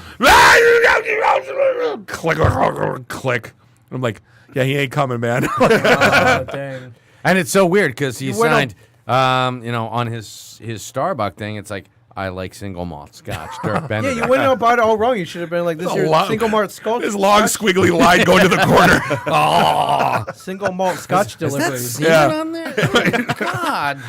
click. I'm like, yeah, he ain't coming, man. Oh, dang. and it's so weird because he You went signed, on his Starbucks thing. It's like I like single malt scotch, Dirk Yeah, Benedict. you went about it all wrong. You should have been like, this is your single malt scotch. This long squiggly line going to the corner. Single malt scotch Is that delivery. semen Yeah. on there? Oh, God,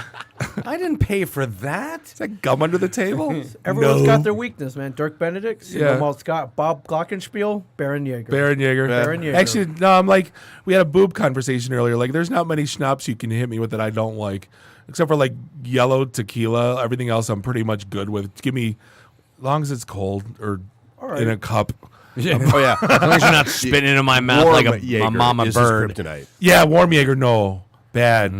I didn't pay for that. Is that gum under the table? Everyone's No. got their weakness, man. Dirk Benedict, single Yeah. malt scotch, Bob Glockenspiel, Baron Yeager. Baron Yeager. Baron Yeager. Actually, no, I'm like, we had a boob conversation earlier. Like, there's not many schnapps you can hit me with that I don't like. Except for, like, yellow tequila. Everything else I'm pretty much good with. Give me, as long as it's cold or right. in a cup. Yeah. Oh yeah. As long as you're not spitting into my mouth Warm like a Jaeger mama is bird. his kryptonite. Yeah, warm Jaeger, no. Bad.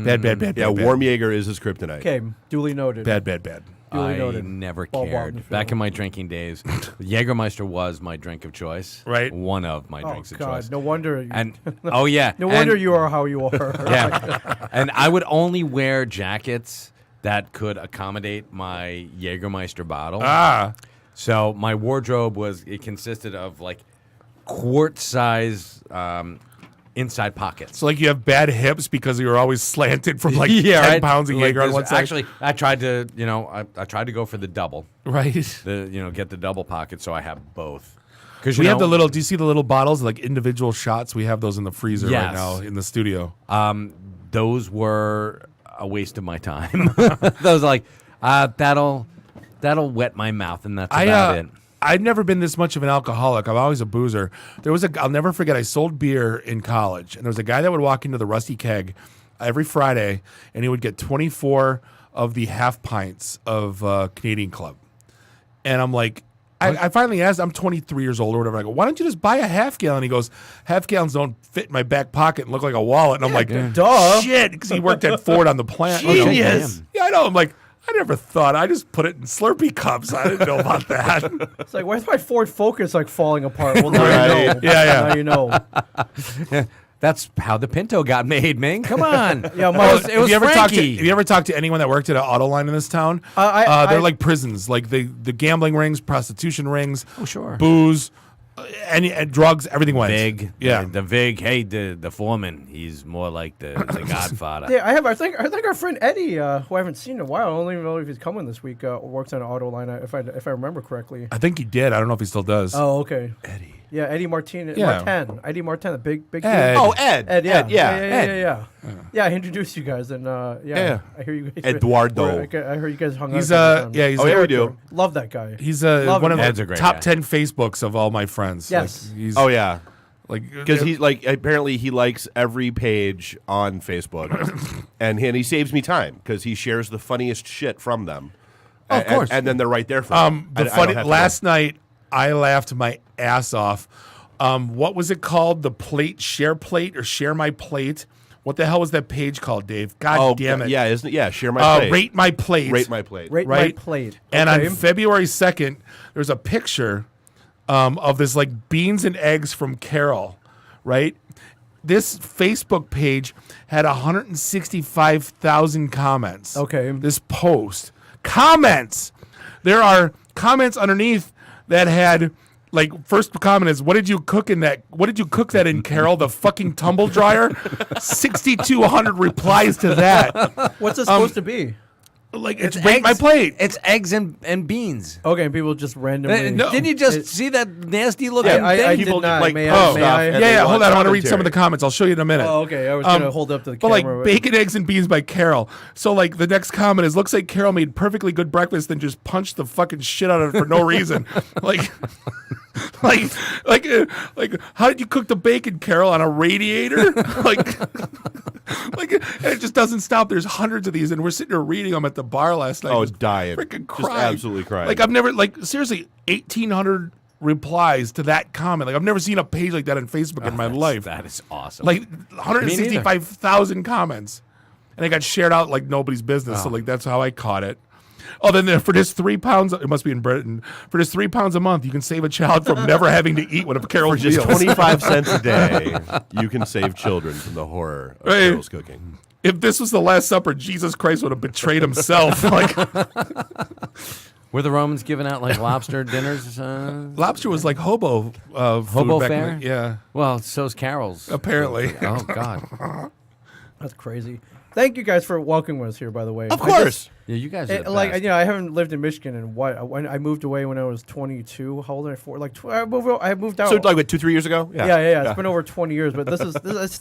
Bad. Yeah, bad. Warm Jaeger is his kryptonite. Okay, duly noted. Bad. Duly I noted. never Bob cared. Walton Back film. in my drinking days, Jägermeister was my drink of choice. Right. One of my Oh, drinks of God. choice. No wonder. And oh yeah. no and- wonder you are how you are. Yeah. And I would only wear jackets that could accommodate my Jägermeister bottle. Ah. So my wardrobe consisted of like quart size inside pockets. So, like, you have bad hips because you're always slanted from, like, 10 right? pounds of Like, Jaeger on there's- one side. Actually, I tried to, I tried to go for the double. Right. Get the double pocket so I have both. Because We have the little, do you see the little bottles, like individual shots? We have those in the freezer right Yes. now in the studio. Those were a waste of my time. Those like that'll wet my mouth and that's about it. I've never been this much of an alcoholic. I'm always a boozer. I'll never forget, I sold beer in college, and there was a guy that would walk into the Rusty Keg every Friday, and he would get 24 of the half pints of Canadian Club. And I'm like, I finally asked, I'm 23 years old or whatever. I go, why don't you just buy a half gallon? He goes, half gallons don't fit in my back pocket and look like a wallet. And I'm like, Duh. shit, because he worked at Ford on the plant. Genius. Yeah, I know. I'm like, I never thought. I just put it in Slurpee cups. I didn't know about that. It's like, why's my Ford Focus like falling apart? Well, now Right. you know. Yeah. Now you know. That's how the Pinto got made, Ming. Come on. Yeah, it my- was, it was have Frankie. you ever talked to anyone that worked at an auto line in this town? I- They're like prisons, like the gambling rings, prostitution rings, sure. booze, and drugs, everything went. Vig. Yeah. The Vig, hey, the foreman, he's more like the Godfather. Yeah, I think our friend Eddie, who I haven't seen in a while, I don't even know if he's coming this week, works on an auto line, if I remember correctly. I think he did. I don't know if he still does. Oh, okay. Eddie. Yeah, Eddie Martinez. Yeah. Eddie Martin, the big Ed. dude. Oh, Ed. Ed, yeah. Yeah. Yeah, I introduced you guys, and Yeah. I hear you guys. Eduardo. I heard you guys hung He's out. yeah, he's Oh, yeah, we do. Love that guy. He's Love one him. of Ed's a the great top guy. 10 Facebooks of all my friends. Yes. Like, he's, Oh yeah. like Because he's like, apparently he likes every page on Facebook, and he saves me time because he shares the funniest shit from them. Oh, of course. And then they're right there for me. the funny last night I laughed my ass off. What was it called? The plate, share plate, or share my plate? What the hell was that page called, Dave? God damn it! Yeah, isn't it? Yeah, share my plate. Rate my plate. Rate my plate. Rate my right? plate. And Okay. on February 2nd, there's a picture of this like beans and eggs from Carol, right? This Facebook page had 165,000 comments. Okay. This post. Comments! There are comments underneath that had like first comment is what did you cook in that in, Carol? The fucking tumble dryer? 6,200 replies to that. What's it supposed to be? Like it's rate my plate. It's eggs and beans. Okay, and people just randomly. No. Didn't you just see that nasty looking Yeah, thing? I did people not. like May post I? May stuff I? and Yeah, they hold want on. I want to read some of commentary. the comments. I'll show you in a minute. Oh, okay. I was gonna hold up to the But camera. like bacon, eggs, and beans by Carol. So like the next comment is, looks like Carol made perfectly good breakfast, then just punched the fucking shit out of it for no reason. like, how did you cook the bacon, Carol, on a radiator? and it just doesn't stop. There's hundreds of these, and we're sitting there reading them at the bar last night. Oh, just dying. freaking Just crying. absolutely crying. Like I've never, like seriously, 1,800 replies to that comment. Like I've never seen a page like that on Facebook in my life. That is awesome. Like 165,000 comments, and it got shared out like nobody's business. So like that's how I caught it. Oh, then for just £3, it must be in Britain. For just £3 a month, you can save a child from never having to eat one of Carol's For just meals. 25 cents a day, you can save children from the horror of Right. Carol's cooking. If this was the Last Supper, Jesus Christ would have betrayed himself. Like Were the Romans giving out like lobster dinners? lobster was like hobo Hobo food back fare? in the, yeah, Well, so's Carol's. apparently. Oh God. That's crazy. Thank you guys for welcoming us here. By the way, Of course. Yeah, you guys are the Like best. I haven't lived in Michigan in what? When I moved away when I was 22. How old am I? I moved out. So like what, 2-3 years ago? yeah. It's been over 20 years, but it's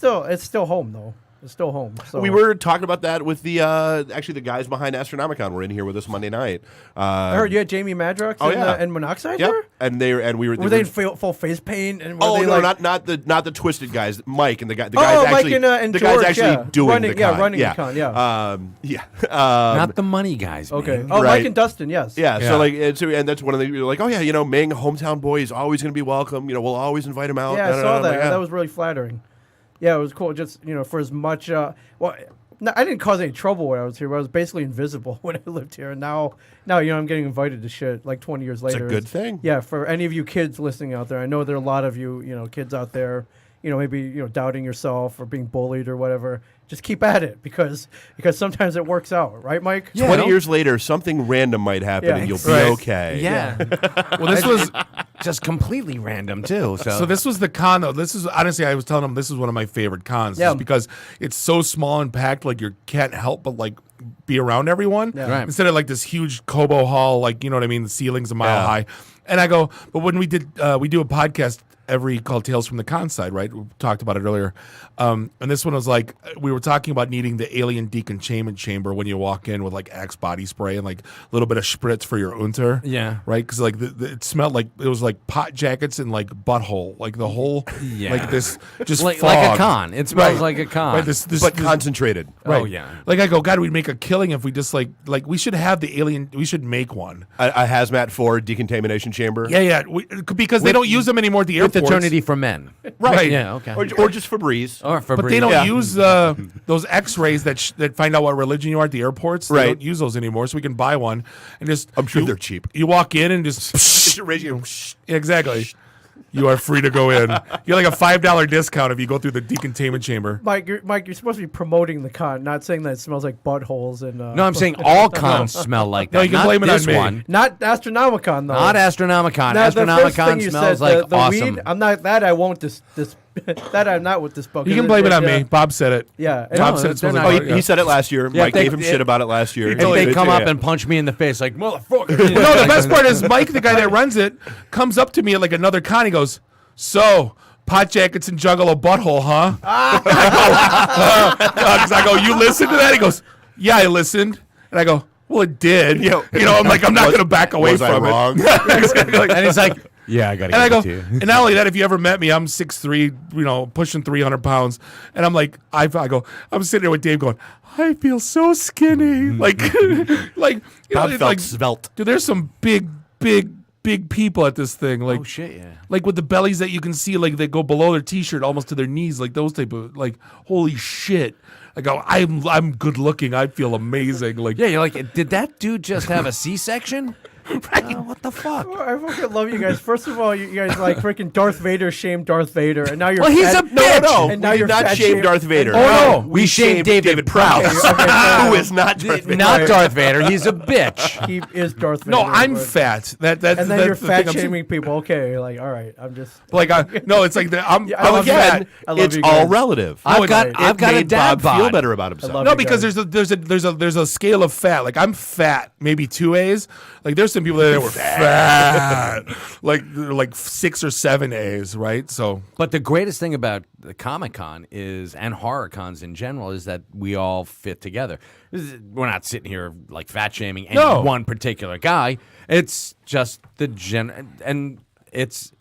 still home though. It's still home. So. We were talking about that with the actually the guys behind Astronomicon were in here with us Monday night. I heard you had Jamie Madrox and Monoxide Yep. here. And we were Were they in full face paint? And were Oh they no, like, not the twisted guys. Mike and the guys Mike actually and the guys George, actually yeah. doing Running- the yeah, con. running the con, yeah. Not the money guys. Okay. man. Oh, Right. Mike and Dustin. Yes. Yeah, Yeah. so like, and that's one of the like, oh yeah, Ming, hometown boy, is always going to be welcome. We'll always invite him out. Yeah, I saw I'm that. like, yeah. That was really flattering. Yeah, it was cool. Just for as much. No, I didn't cause any trouble when I was here. But I was basically invisible when I lived here, and now I'm getting invited to shit like 20 years later. good thing. Yeah, for any of you kids listening out there, I know there are a lot of you kids out there, maybe doubting yourself or being bullied or whatever. Just keep at it because sometimes it works out, right, Mike? Yeah. 20 years later, something random might happen, Yeah. and you'll be Right. okay. Yeah. Well, this was Just completely random too. so this was the con though. This is honestly, I was telling them this is one of my favorite cons, Yeah. just because it's so small and packed. Like you can't help but like be around everyone Yeah. Right. instead of like this huge Cobo hall, like you know what I mean. The ceiling's a mile Yeah. high, and I go, but when we do a podcast called Tales from the Con Side, right? We talked about it earlier. And this one was like, we were talking about needing the alien decontainment chamber when you walk in with like Axe body spray and like a little bit of spritz for your unter. Yeah. Right? Because like it smelled like, it was like pot jackets and like butthole. Like the whole, Yeah. like this, just like fog. a con. It smells Right. like a con. Right, this, But concentrated. right. Oh, yeah. Like I go, God, we'd make a killing if we just like we should have the alien, we should make one. A hazmat 4 decontamination chamber. Yeah. Because they don't use them anymore at the with airports. eternity for men. Right. Yeah. Okay. Or just Febreze. Or for But they don't Yeah. use those X-rays that find out what religion you are at the airports. They Right. don't use those anymore, so we can buy one and just. I'm sure they're cheap. You walk in and just. It's a ratio. Exactly. You are free to go in. You get like a $5 discount if you go through the decontainment chamber. Mike, you're supposed to be promoting the con, not saying that it smells like buttholes and. No, I'm saying all cons smell like that. No, you can Not blame it on this me. one. not Astronomicon though. Not Astronomicon. Now, the first thing Astronomicon you smells said, like the awesome. weed. I'm not that. I won't this that I'm not with this book. You can blame it on me. Bob said it. Yeah. Bob No, said it they're smells not- like Oh, he said it last year. Mike they- gave him shit about it last year. If they come up Yeah. and punch me in the face like motherfucker. No, the best part is Mike, the guy that runs it, comes up to me at like another con. He goes, So, pot jackets and juggle a butthole, huh? Because I go, you listened to that? He goes, yeah, I listened. And I go, well, it did. You know, I'm like, I'm not going to back away Was I from wrong? it. And he's like, yeah, I got to And I give go, it to you. and not only that, if you ever met me, I'm 6'3", pushing 300 pounds. And I'm like, I go, I'm sitting there with Dave going, I feel so skinny. Like, you Bob know, felt like, svelte. dude, there's some big people at this thing. Like, Oh, shit, yeah. like with the bellies that you can see, like they go below their t-shirt almost to their knees, like those type of, like, holy shit. I go, I'm good looking. I feel amazing. Like, Yeah, you're like, did that dude just have a C-section? What the fuck? Oh, I fucking love you guys. First of all, you guys like freaking Darth Vader shamed Darth Vader, and now you're Well, he's fat- a bitch. No, And now we you're did not fat shame shame- Darth Vader. Oh, no, we shamed David Prowse. Who is not Darth Vader. Not Darth Vader. He's a bitch. He is Darth Vader. no, I'm but- fat. That's And then that's you're the fat thing I'm saying. shaming people. Okay, like all right, I'm just. Like, no, it's like I'm Yeah, I love you. fat. I love It's you all guys. relative. I've it got a made dad Bob feel bod. better about himself. love No, you because guys. there's a scale of fat. Like I'm fat, maybe 2 A's. Like there's some people that were fat, like 6 or 7 A's, right? So But the greatest thing about the Comic-Con is, and horror cons in general, is that we all fit together. We're not sitting here like fat shaming any No. one particular guy. It's just the and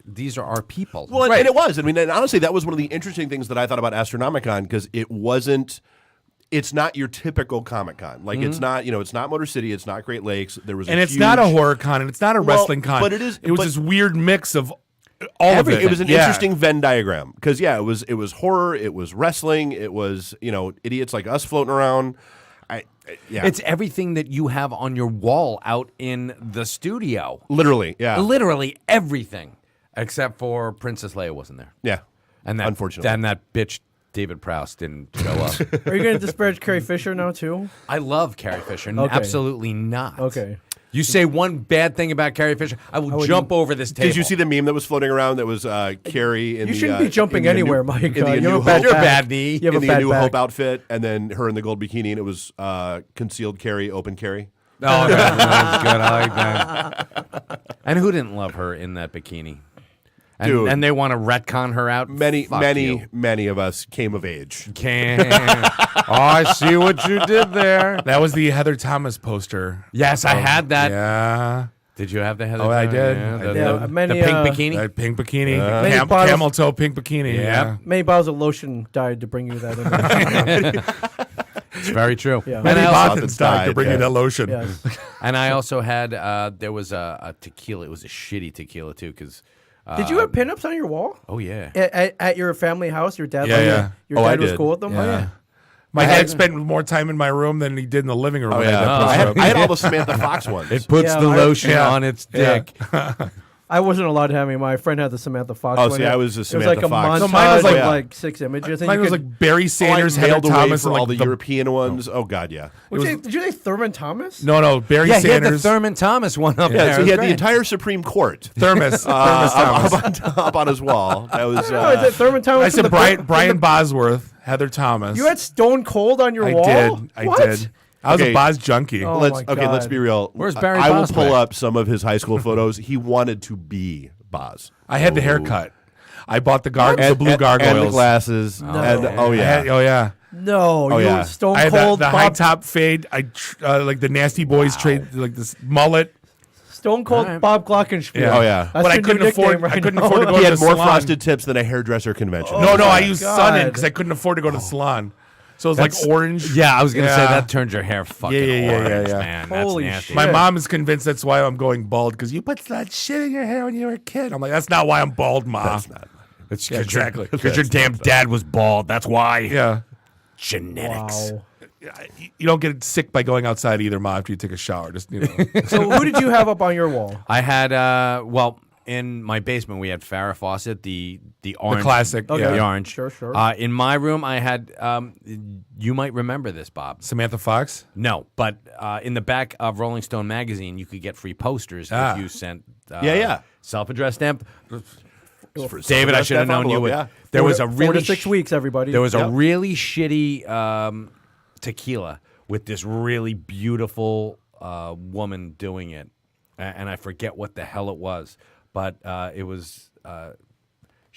these are our people. Well, and it was. I mean, and honestly, that was one of the interesting things that I thought about Astronomicon because it wasn't. It's not your typical Comic-Con. Like it's not. It's not Motor City. It's not Great Lakes. There was, and a it's huge, not a horror con, and it's not a wrestling con. but it is- It was but- this weird mix of all of it. It was an Yeah. interesting Venn diagram because it was horror. It was wrestling. It was idiots like us floating around. It's everything that you have on your wall out in the studio. literally Literally everything, except for Princess Leia wasn't there, yeah. and that Unfortunately. and that bitch David Prowse didn't show up. Are you going to disparage Carrie Fisher now too? I love Carrie Fisher. Okay. Absolutely not. Okay. You say one bad thing about Carrie Fisher, I will jump over this table. Did you see the meme that was floating around that was Carrie in You the shouldn't be jumping in the anywhere, new, Mike. in the You New have a bad Hope, You're back. bad knee. You have in a the bad New back. Hope outfit, and then her in the gold bikini, and it was concealed carry, open carry. Oh, okay. That's good. I like that. And who didn't love her in that bikini? And, Dude. and they want to retcon her out? Fuck you. Many of us came of age. Can. Oh, I see what you did there. That was the Heather Thomas poster. Yes, I had that. Yeah, Did you have the Heather? Oh, I did. Yeah, I the, did. the- Many, the pink uh, bikini. that pink bikini, Many bottles- camel toe pink bikini. Yeah. Many bottles of lotion died to bring you that image. It's very true. Yeah. And, Many I also, bottles died to bring you yeah. that lotion. Yes. and I also had there was a tequila. It was a shitty tequila too, because. Did you have pinups on your wall? Oh yeah. At your family house? Your dad? Yeah, like, yeah. Your Oh, I dad was did. cool with them? Oh, yeah. My I dad had- spent more time in my room than he did in the living room. Oh when I yeah, had that Oh. poster I had, up. I had all the Samantha Fox ones. It puts Yeah, the I- lotion yeah. on its Yeah. dick. I wasn't allowed to have any. My friend had the Samantha Fox Oh, one. see, I was a It was Samantha like a Fox. montage No, mine was of like- like 6 images. and Mine you was could- like Barry Oh, I Sanders, Heather mailed away Thomas, for and all like the European ones. Oh God, yeah. Did you say Thurman Thomas? No, Barry Yeah, he had the Sanders. Thurman Thomas one up Yeah, there. so It he was had the great. entire Supreme Court Thermos. Thermos Thomas. up on his wall. That was. No, is it Thurman Thomas? I from said the- Brian Bosworth, Heather Thomas. You had Stone Cold on your I wall? did. I What? did. I was Okay. a Boz junkie. Oh. Let's my let's God. be real. Where's Barry I will Boswick? pull up some of his high school photos. He wanted to be Boz. I had the haircut. I bought the the blue gargoyles. and the glasses. And oh I yeah. had- oh yeah. No, Oh, you yeah. Stone I had Cold the high Bob, top fade. I like the Nasty Boys trade like this mullet. Stone Cold Alright. Bob Glockenspiel. Yeah. Oh yeah. That's But I your new couldn't afford. nickname right I couldn't now. afford to go He to had the more salon. frosted tips than a hairdresser convention. No, I my used God. sun in because I couldn't afford to go to the salon. So it was like orange. Yeah, I was gonna say Yeah. that turns your hair fucking Yeah. orange, man. Holy That's nasty. shit. My mom is convinced that's why I'm going bald because you put that shit in your hair when you were a kid. I'm like, that's not why I'm bald, Ma. That's not. It's Yeah, exactly. Because your damn dad was bald. That's why. Yeah. Genetics. Wow. You don't get sick by going outside either, Ma, after you take a shower. Just, you know. So who did you have up on your wall? I had in my basement we had Farrah Fawcett, the orange, classic, Okay. yeah. the orange. Sure. In my room, I had. You might remember this, Bob. Samantha Fox? No, but in the back of Rolling Stone magazine, you could get free posters Ah. if you sent. Yeah. Self-addressed stamp. For David, I should have known you envelope, would. yeah. There was a 4 really to 6 weeks, everybody. There was a Yep. really shitty tequila with this really beautiful woman doing it, and I forget what the hell it was, but it was.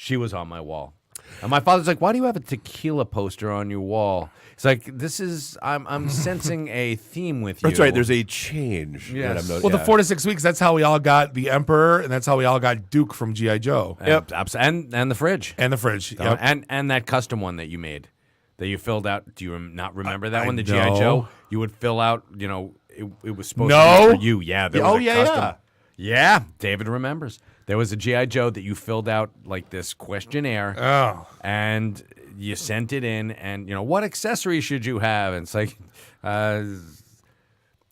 She was on my wall. And my father's like, why do you have a tequila poster on your wall? It's like, I'm sensing a theme with you. That's right. There's a change. Yes. that I'm noticing. Well, the 4 to 6 weeks, that's how we all got the Emperor, and that's how we all got Duke from G.I. Joe. And the fridge. And the fridge. Yep. And that custom one that you made, that you filled out. Do you not remember that I one? The know. G.I. Joe? You would fill out, it was supposed to be for you. Yeah. There was a custom. Yeah, David remembers. There was a G.I. Joe that you filled out like this questionnaire, and you sent it in, and, what accessory should you have? And it's like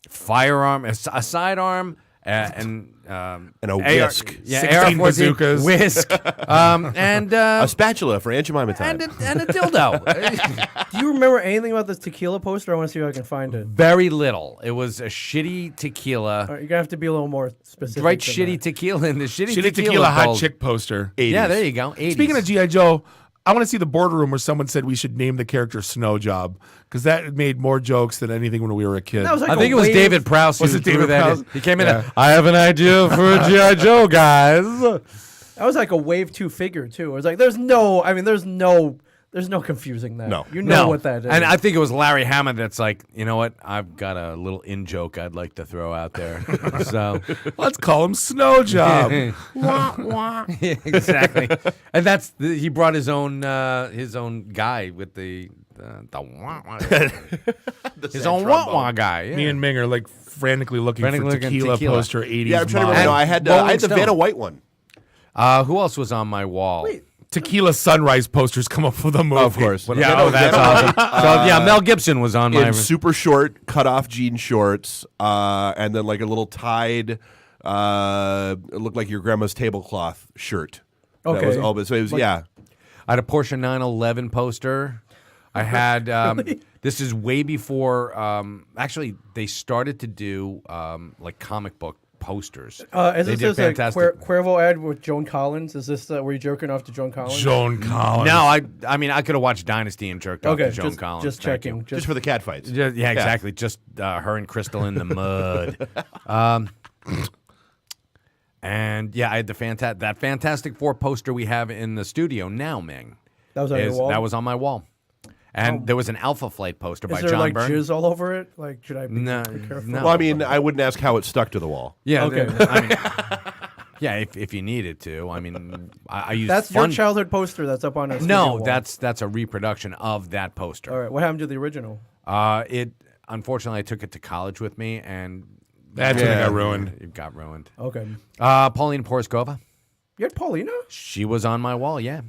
firearm, a sidearm, and and a whisk. Yeah, 16 bazookas. Whisk. And A spatula for Aunt Jemima time. and a dildo. Do you remember anything about this tequila poster? I want to see if I can find it. Very little. It was a shitty tequila. All right, you're gonna have to be a little more specific. Right, than shitty that. tequila, and the shitty Shitty tequila hot chick poster. 80s. Yeah, there you go. 80s. Speaking of G.I. Joe, I want to see the boardroom where someone said we should name the character Snow Job, because that made more jokes than anything when we were a kid. That was like I think a it was wave- David Prowse. Was who it threw David that Prowse? in. He came in. Yeah. I have an idea for a G.I. Joe, guys. That was like a wave 2 figure too. It was like there's no confusing that. No. You know what that is. And I think it was Larry Hammond that's like, you know what? I've got a little in joke I'd like to throw out there. So Let's call him Snow Job. exactly. And he brought his own guy with the his own wah guy. Yeah. Me and Ming are like frantically looking Frantically for looking tequila tequila. poster 80s Yeah, I'm trying to model. remember. No, I had Rolling the Stone. Vanna White one. Who else was on my wall? Tequila Sunrise posters come up with a movie. Of course. Yeah, that's awesome. So yeah, Mel Gibson was on my. In super short, cut off jean shorts, and then like a little tied, it looked like your grandma's tablecloth shirt. That Okay. was all, so it was, yeah. I had a Porsche 911 poster. I had this is way before. Actually, they started to do like comic book posters. Is They this did a fantastic. Cuervo ad with Joan Collins? Is this were you jerking off to Joan Collins? Joan Collins. No, I mean I could have watched Dynasty and jerked off Okay, to Joan Collins. just Thank checking. you. Just for the cat fights. Yeah, exactly. Just her and Crystal in the mud. And yeah, I had that Fantastic Four poster we have in the studio now, Ming. That was on your wall. That was on my wall. And there was an Alpha Flight poster by Is there John like Byrne. jizz all over it? Like, should I be No, careful? no. Well, I mean, I wouldn't ask how it stuck to the wall. Yeah, Okay. I mean, yeah, if you needed to. I mean, I use That's fun. your childhood poster that's up on a studio No, wall. that's a reproduction of that poster. All right. What happened to the original? It unfortunately I took it to college with me, and That's when it got ruined. It got ruined. Okay. Paulina Poroskova, You had Paulina? she was on my wall. Yeah,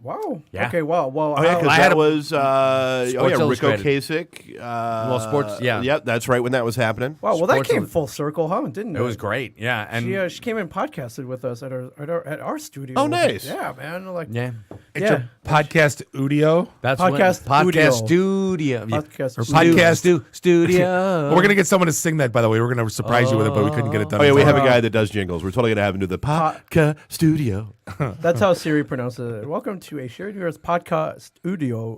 Wow. Yeah. Okay. Wow. Well, Oh, yeah, because I had that a- was, Sports Rico Illustrated. Kasich. Sports, yeah. Yep, that's right when that was happening. wow. Well, that Sports came Illustrated. full circle, huh? Didn't it? it was great. Yeah, and She came and podcasted with us at our studio. Oh, nice. Yeah, man. Like yeah, It's Yeah. your podcast Udio. that's Podcast podcast studio. Yeah. Podcast Or studio. podcast. Studio. We're going to get someone to sing that, by the way. We're going to surprise you with it, but we couldn't get it done. Oh, yeah, in we time. have a guy that does jingles. We're totally going to have him do the podcast studio. That's how Siri pronounces it. Welcome to a shared universe podcast studio.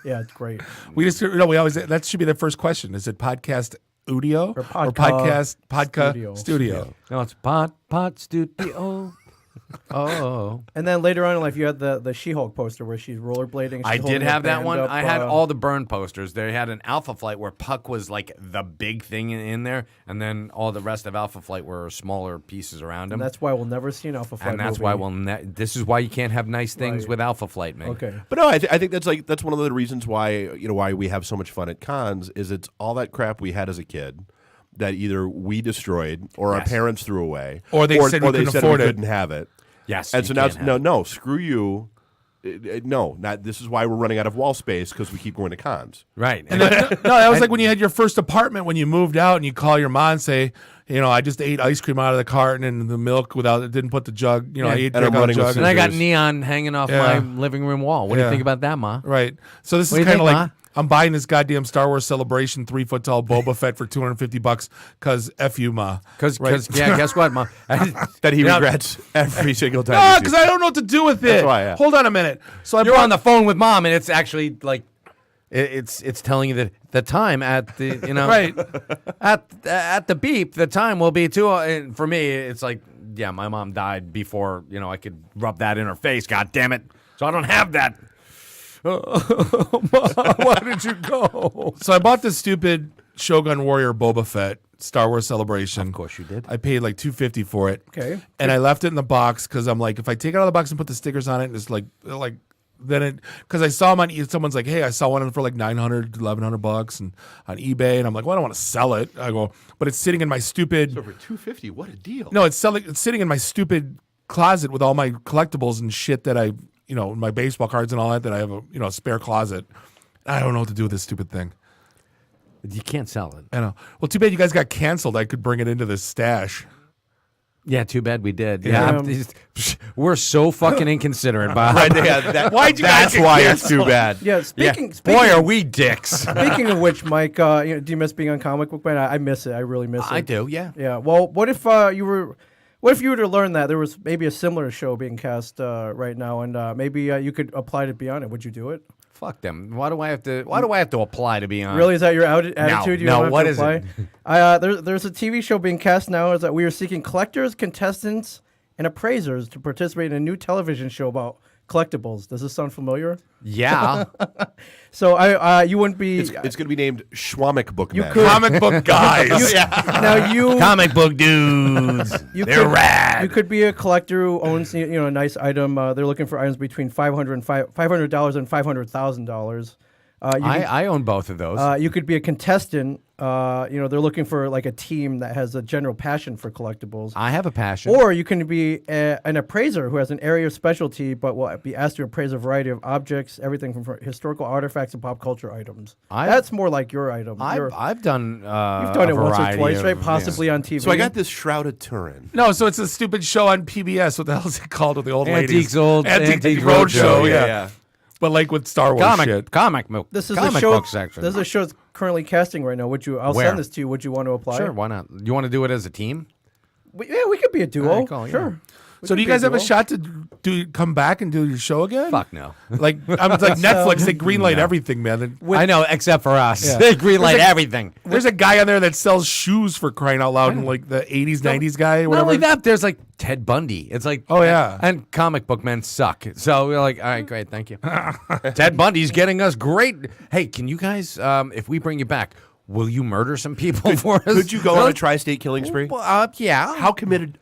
Yeah, it's great. We just, we always, that should be the first question. Is it podcast Udio Or podcast Studio. studio? No, it's pod studio. Oh, And then later on in life, you had the She-Hulk poster where she's rollerblading. I she's did holding a have that band one. up, I had all the Burn posters. They had an Alpha Flight where Puck was like the big thing in there, and then all the rest of Alpha Flight were smaller pieces around him. And that's why we'll never see an Alpha Flight And that's movie. why this is why you can't have nice things Right. with Alpha Flight, man. Okay. But no, I think that's one of the reasons why why we have so much fun at cons is it's all that crap we had as a kid that either we destroyed or our Yes. parents threw away, Or they said we couldn't afford we it. couldn't have it. Yes. And you so now can't it's, have no, screw you. No, not this is why we're running out of wall space because we keep going to cons. Right. No, that was like when you had your first apartment when you moved out and you call your mom and say, I just ate ice cream out of the carton and the milk didn't put the jug, I ate And I'm drink out of running the with jug. and I got scissors. neon hanging off Yeah. my living room wall. What do you Yeah. think about that, Ma? Right. So this What is do you kind of think, like I'm buying this goddamn Star Wars Celebration 3-foot tall Boba Fett for $250 because F you, Ma. Because Right. yeah, guess what, Ma? That he regrets every single time. No, he sees because I don't know what to do with it. why, yeah. Hold on a minute. So I You're bought on the phone with Mom, and it's actually like it's telling you that the time at the right. at the beep, the time will be 2. And for me, it's like my mom died before I could rub that in her face. God damn it! So I don't have that. Mom, why did you go? So I bought this stupid Shogun Warrior Boba Fett Star Wars Celebration. Of course you did. I paid like $250 for it. Okay. And I left it in the box because I'm like, if I take it out of the box and put the stickers on it, and it's like then it, because I saw them on someone's like, hey, I saw one for like $900, $1,100 and on eBay, and I'm like, well, I don't want to sell it. I go, but it's sitting in my stupid. So for $250, what a deal! No, it's sitting in my stupid closet with all my collectibles and shit that I, my baseball cards and all that I have a spare closet. I don't know what to do with this stupid thing. You can't sell it. I know. Well, too bad you guys got canceled. I could bring it into this stash. Yeah, too bad we did. Yeah. We're so fucking inconsiderate, Bob. Why'd you guys That's get why it's canceled? too bad. Yeah. Speaking. Boy, are we dicks. Speaking of which, Mike, do you miss being on Comic Book Man? I miss it. I really miss it. I do, yeah. Yeah. Well, what if you were to learn that there was maybe a similar show being cast right now, and maybe you could apply to be on it? Would you do it? Fuck them. Why do I have to apply to be on? Really, is that your attitude? You don't have what to is apply? it? There's a TV show being cast now. Is that we are seeking collectors, contestants, and appraisers to participate in a new television show about collectibles. Does this sound familiar? Yeah. So you wouldn't be. It's going to be named Schwamic Book Man. could- Comic book guys. Now you Comic book dudes. They're rad. You could be a collector who owns a nice item. They're looking for items between $500 and $500,000. I own both of those. You could be a contestant. They're looking for like a team that has a general passion for collectibles. I have a passion. Or you can be an appraiser who has an area of specialty, but will be asked to appraise a variety of objects, everything from historical artifacts and pop culture items. That's more like your item. I've done. You've done it once or twice, right? of- Possibly on TV. So I got this Shroud of Turin. No, so it's a stupid show on PBS. What the hell is it called with the old ladies? Antique Roadshow. Roadshow, Yeah. But like with Star Wars shit. Comic book. This is comic a show. book section. This is a show that's currently casting right now. I'll Where? send this to you. Would you want to apply? Sure, why not? You want to do it as a team? We could be a duo. All right, cool, yeah. Sure. We So could do you be guys have a duo. shot to come back and do your show again? Fuck no. Like I'm like Netflix, they greenlight everything, man. I know, except for us. Yeah. They greenlight everything. There's a guy on there that sells shoes for crying out loud, and like the 80s, 90s guy, or Not whatever. only that, there's like Ted Bundy. It's like, Oh, yeah. and comic book men suck. So we're like, all right, great, thank you. Ted Bundy's getting us great. Hey, can you guys, if we bring you back, will you murder some people for us? Could you go on a tri-state killing spree? Well, yeah. How committed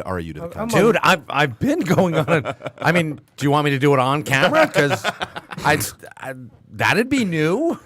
are you to the concept? Dude, I've been going on it. I mean, do you want me to do it on camera? Because that'd be new.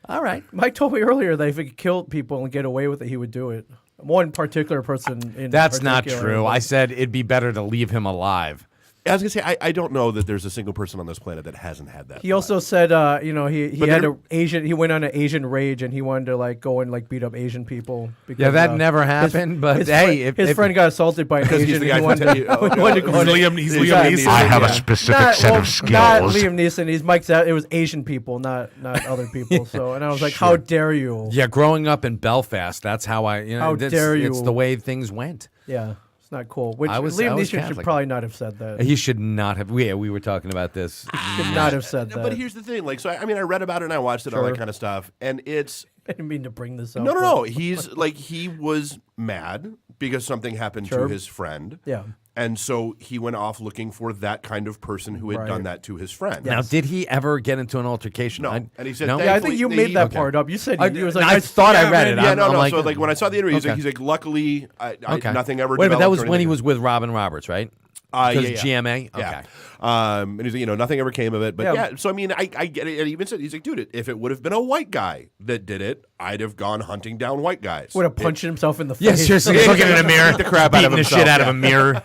All right. Mike told me earlier that if he could kill people and get away with it, he would do it. One particular person in That's not particular. true. I said it'd be better to leave him alive. I was gonna say I don't know that there's a single person on this planet that hasn't had that. He also said, he But had then- a Asian. He went on an Asian rage and he wanted to like go and like beat up Asian people. Because, Yeah, that never happened. But his hey, his friend got assaulted by an Because Asian. he's the and guy he who wanted tell to, you. wanted to go on a- He's Exactly. Liam Neeson. I have Yeah. a specific Not, set well, of skills. not Liam Neeson. He's Mike. It was Asian people, not other people. So, and I was like, "How dare you?" yeah, growing up in Belfast, that's how I. How dare It's you. the way things went. Yeah, it's not cool. Which I was Liam Neeson should Catholic. probably not have said that. He should not have. We were talking about this. Should not have said that. But here's the thing, like, so I mean, I read about it and I watched it, all that Sure. kind of stuff, and it's I didn't mean to bring this up. no. but- He's like he was mad because something happened Sure. to his friend. Yeah. And so he went off looking for that kind of person who had Right. done that to his friend. Now, did he ever get into an altercation? No. I- And he said no? that- Yeah, I think you Thankfully, made that okay. part up. You said I- he was like, I thought I read it. Yeah, I'm no. like- So like when I saw the interview, Okay. he's like, luckily, Okay. nothing ever. Wait, but that developed was or when he anything. was with Robin Roberts, right? Because GMA. Okay. Yeah. And he's like, nothing ever came of it. But Yeah. yeah, so I mean, I get it. And he even said, he's like, dude, if it would have been a white guy that did it, I'd have gone hunting down white guys. would have punched himself in the Yeah, face. seriously. He's looking in a mirror, Beat the crap out of beating the himself, shit out of yeah. a mirror.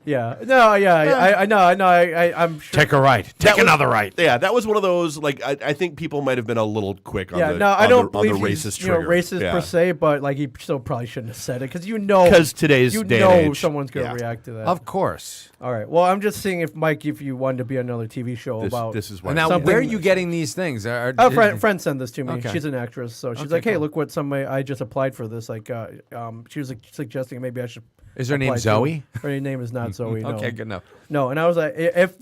Yeah. No. Yeah. I know. I'm sure. Take a right. Take another right. Yeah, that was one of those. Like, I think people might have been a little quick on Yeah. the No, I on don't the, on believe the he's racist you know, trigger. racist Yeah. per se, but like he still probably shouldn't have said it because you know 'Cause today's you day know and age. someone's gonna Yeah. react to that. Of course. All right. Well, I'm just seeing if Mike, if you wanted to be on another TV show about. This is why. Now, Something- where are you getting these things? A friend sent this to me. Okay. She's an actress, so she's Okay, like, "Hey, cool. look what somebody I just applied for this." Like, she was like, suggesting maybe I should. Is her name apply too. Zoe? Her name is not Zoe. No. Okay, good enough. No, and I was like, if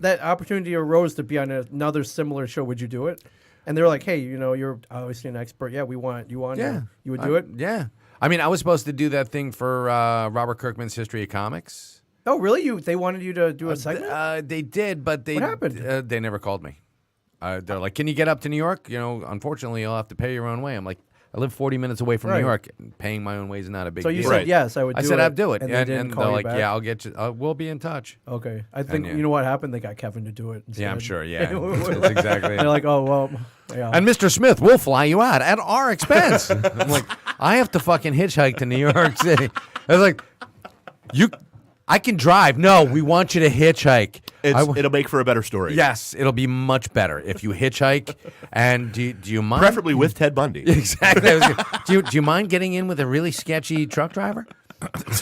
that opportunity arose to be on another similar show, would you do it? And they're like, "Hey, you're obviously an expert. Yeah, we want you on. Yeah. you would do it." Yeah. I mean, I was supposed to do that thing for Robert Kirkman's History of Comics. Oh, really? They wanted you to do a segment? They did, but What happened? They never called me. They're like, "Can you get up to New York? Unfortunately, you'll have to pay your own way." I'm like, I live 40 minutes away from Right. New York. And paying my own way is not a big So deal. you said yes, I would. I do said it, I'd do it, and they didn't call they're you like, back? "Yeah, I'll get you. We'll be in touch." Okay, I think yeah. you know what happened. They got Kevin to do it. Instead. Yeah, I'm sure. Yeah, that's exactly. They're like, oh well, yeah. And Mr. Smith, we'll fly you out at our expense. I'm like, I have to fucking hitchhike to New York City. I was like, I can drive. No, we want you to hitchhike. It'll make for a better story. Yes, it'll be much better if you hitchhike. And do you mind? Preferably with Ted Bundy. Exactly. Do you mind getting in with a really sketchy truck driver?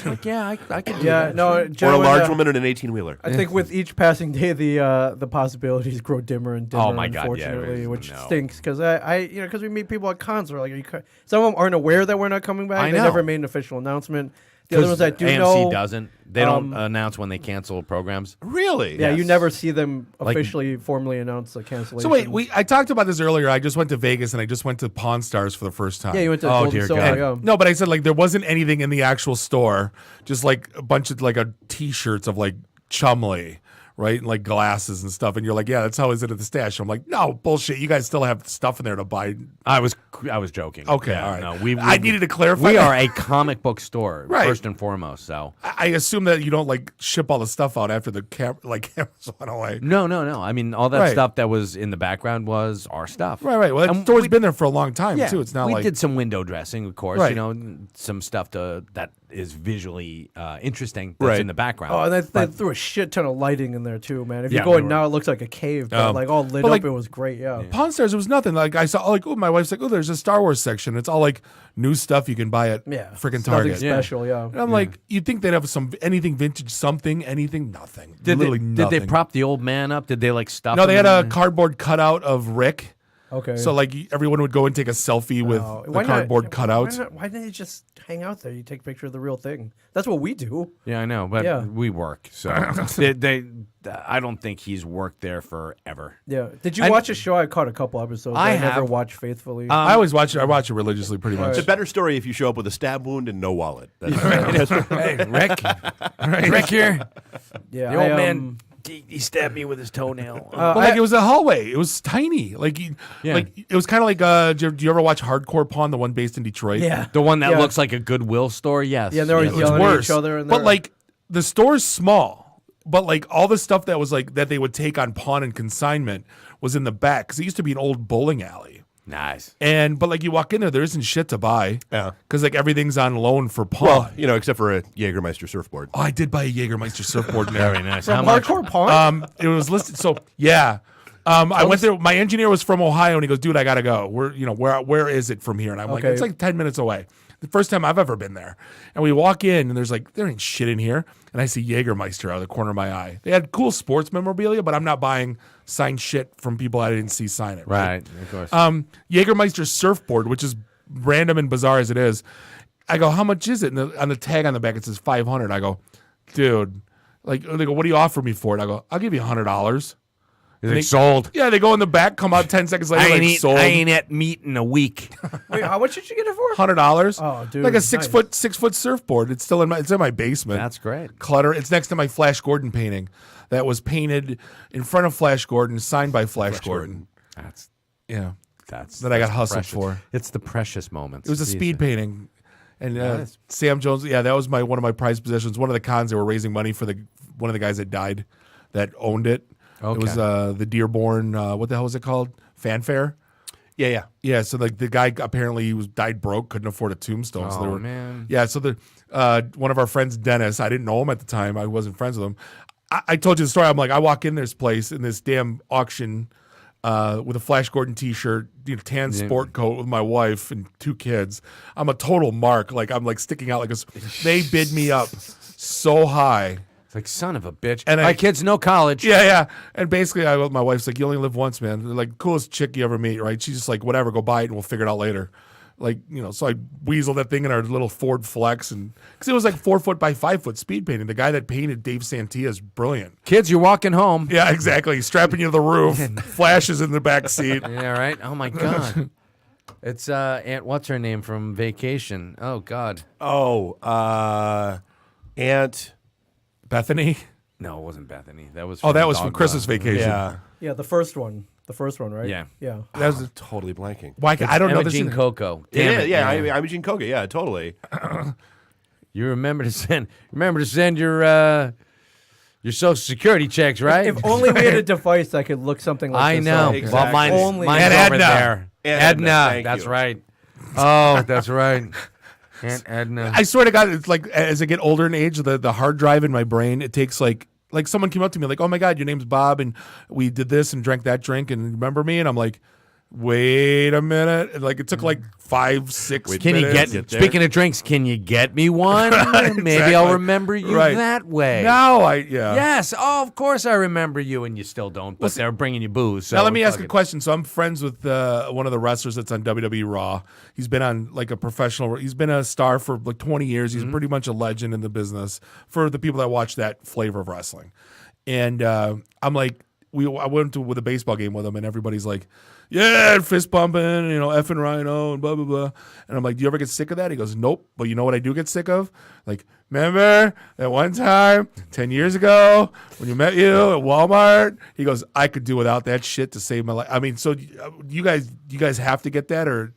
Like, yeah, I could do that. no, Or a gentlemen, large woman in an 18-wheeler. I think with each passing day, the possibilities grow dimmer and dimmer. Oh, my God, yeah, unfortunately, it which is. No. stinks because because we meet people at cons. We're like, some of them aren't aware that we're not coming back. I They know. never made an official announcement. The other ones that do AMC know, doesn't. They don't announce when they cancel programs. Really? yeah, you Yes. never see them Like- officially formally announce a cancellation. So wait, I talked about this earlier. I just went to Vegas and I just went to Pawn Stars for the first time. yeah, you went to Oh, Gold dear and Silver. God. Yeah. No, but I said like there wasn't anything in the actual store, just like a bunch of like T-shirts of like Chumley, right, and like glasses and stuff. And you're like, yeah, that's how is it at the stash? I'm like, no, bullshit. You guys still have stuff in there to buy. I was joking. Okay, Yeah, all right. No, I needed to clarify. We that. are a comic book store, Right. first and foremost. So I assume that you don't like ship all the stuff out after the cameras went away. no. I mean, all that Right. stuff that was in the background was our stuff. Right. Well, that And store's we- been there for a long time Yeah, too. It's not we like did some window dressing, of course. Right. Some stuff that is visually interesting that's Right. in the background. Oh, and they But- threw a shit ton of lighting in there too, man. If you Yeah, go there in were- now, it looks like a cave, but like all lit but, up. like- It was great. Yeah. Pawn Stars. It was nothing. Like I saw, like, oh, my wife's like, oh, there's a Star Wars section. It's all like new stuff you can buy at Yeah. freaking It's nothing Target. special. Yeah. And I'm like, you'd think they'd have anything vintage, anything, nothing. did Literally they nothing. prop the old man up? Did they like stuff? No, they him had in a cardboard cutout of Rick. Okay. So like everyone would go and take a selfie with Oh, the why not- cardboard cutouts. Why didn't they just hang out there? You take a picture of the real thing. That's what we do. Yeah, I know, but Yeah. we work, so I don't think he's worked there forever. Yeah. Did you And- watch a show? I caught a couple episodes. I never have. watched faithfully. I always watch it. I watch it religiously, pretty much. It's a better story if you show up with a stab wound and no wallet. That's, Hey, Rick, Rick here. yeah. The old I, man, he stabbed me with his toenail. But like it was a hallway. It was tiny. Like, Yeah. like it was kind of like. Do you ever watch Hardcore Pawn, the one based in Detroit? Yeah. The one that Yeah. looks like a Goodwill store, yes. Yeah, they're always Yes. It's yelling at worse. each other. And But they're- like the store's small, but like all the stuff that was like that they would take on pawn and consignment was in the back because it used to be an old bowling alley. Nice. But like you walk in there isn't shit to buy. Yeah. Because like everything's on loan for pawn. well, except for a Jägermeister surfboard. Oh, I did buy a Jägermeister surfboard in there. Very nice. from How much? Hardcore Pawn. It was listed. So yeah. I went there. My engineer was from Ohio, and he goes, "Dude, I gotta go. Where is it from here?" And I'm like, Okay. "It's like 10 minutes away." The first time I've ever been there, and we walk in, and there's like there ain't shit in here, and I see Jägermeister out of the corner of my eye. They had cool sports memorabilia, but I'm not buying signed shit from people I didn't see sign it. Right, of course. Jägermeister surfboard, which is random and bizarre as it is. I go, "How much is it?" And on the tag on the back it says $500. I go, "Dude, like," they go, "What do you offer me for it?" I go, "I'll give you $100." He's like, sold. Yeah, they go in the back, come out 10 seconds later, like sold. I ain't at meat in a week. Wait, how much did you get it for? $100. Oh, dude, like a nice. 6 foot surfboard. It's still in my basement. That's great. Clutter. It's next to my Flash Gordon painting that was painted in front of Flash Gordon, signed by Flash Gordon. That's Yeah, that's that I got that's hustled precious. for. It's the precious moments. It was a These speed are- painting, and Nice. Sam Jones. Yeah, that was one of my prized possessions. One of the cons, they were raising money for one of the guys that died, that owned it. Okay. It was the Dearborn. What the hell was it called? Fanfare. Yeah. Yeah, so like the guy apparently died broke, couldn't afford a tombstone. So they Oh, were, man. Yeah, so one of our friends, Dennis, I didn't know him at the time. I wasn't friends with him. I told you the story. I'm like, I walk in this place in this damn auction with a Flash Gordon T-shirt, tan sport coat with my wife and 2 kids. I'm a total mark. Like I'm like sticking out like they bid me up so high. It's like, son of a bitch. And My kids know college. Yeah. And basically, my wife's like, you only live once, man. They're like, coolest chick you ever meet, right? She's just like, whatever, go buy it and we'll figure it out later. Like, so I weaseled that thing in our little Ford Flex. And because it was like 4 foot by 5 foot speed painting. The guy that painted Dave Santia is brilliant. Kids, you're walking home. Yeah, exactly. Strapping you to the roof, flashes in the back seat. Yeah, right? Oh, my God. It's Aunt what's her name from Vacation. Oh God. Oh, Aunt. Bethany. No, it wasn't Bethany. That was Oh, that was from Dogma. Christmas Vacation. Yeah. Yeah, the first one. The first one, right? Yeah. Yeah. That was I'm totally blanking. why I don't know this. Jean Is, Coco. Yeah, Damn it. yeah. I'm Gene Koga. Yeah, totally. You remember to send your Social Security checks, right? If only we had a device that could look something like I this know. up. Exactly. Well, mine's Only- over And Edna. there. Edna, thank That's you. right. Oh, that's right. Aunt Edna. I swear to God, it's like as I get older in age, the hard drive in my brain, it takes like someone came up to me like, oh my God, your name's Bob, and we did this and drank that drink, and remember me? And I'm like, wait a minute. And like it took like 5, 6 Can you minutes. get? Speaking of drinks, can you get me one? Maybe I'll remember you Right. that way. No, Yes. Oh, of course I remember you, and you still don't. But they're bringing you booze. So Now let me ask fuck a it. question. So I'm friends with one of the wrestlers that's on WWE Raw. He's been on like a professional. He's been a star for like 20 years. He's pretty much a legend in the business for the people that watch that flavor of wrestling. And I'm like, I went to with a baseball game with him, and everybody's like, yeah, fist pumping, effing Rhino and blah blah blah. And I'm like, do you ever get sick of that? He goes, nope. But you know what I do get sick of? Like, remember that one time 10 years ago when you met you at Walmart? He goes, I could do without that shit to save my life. I mean, so you guys have to get that, or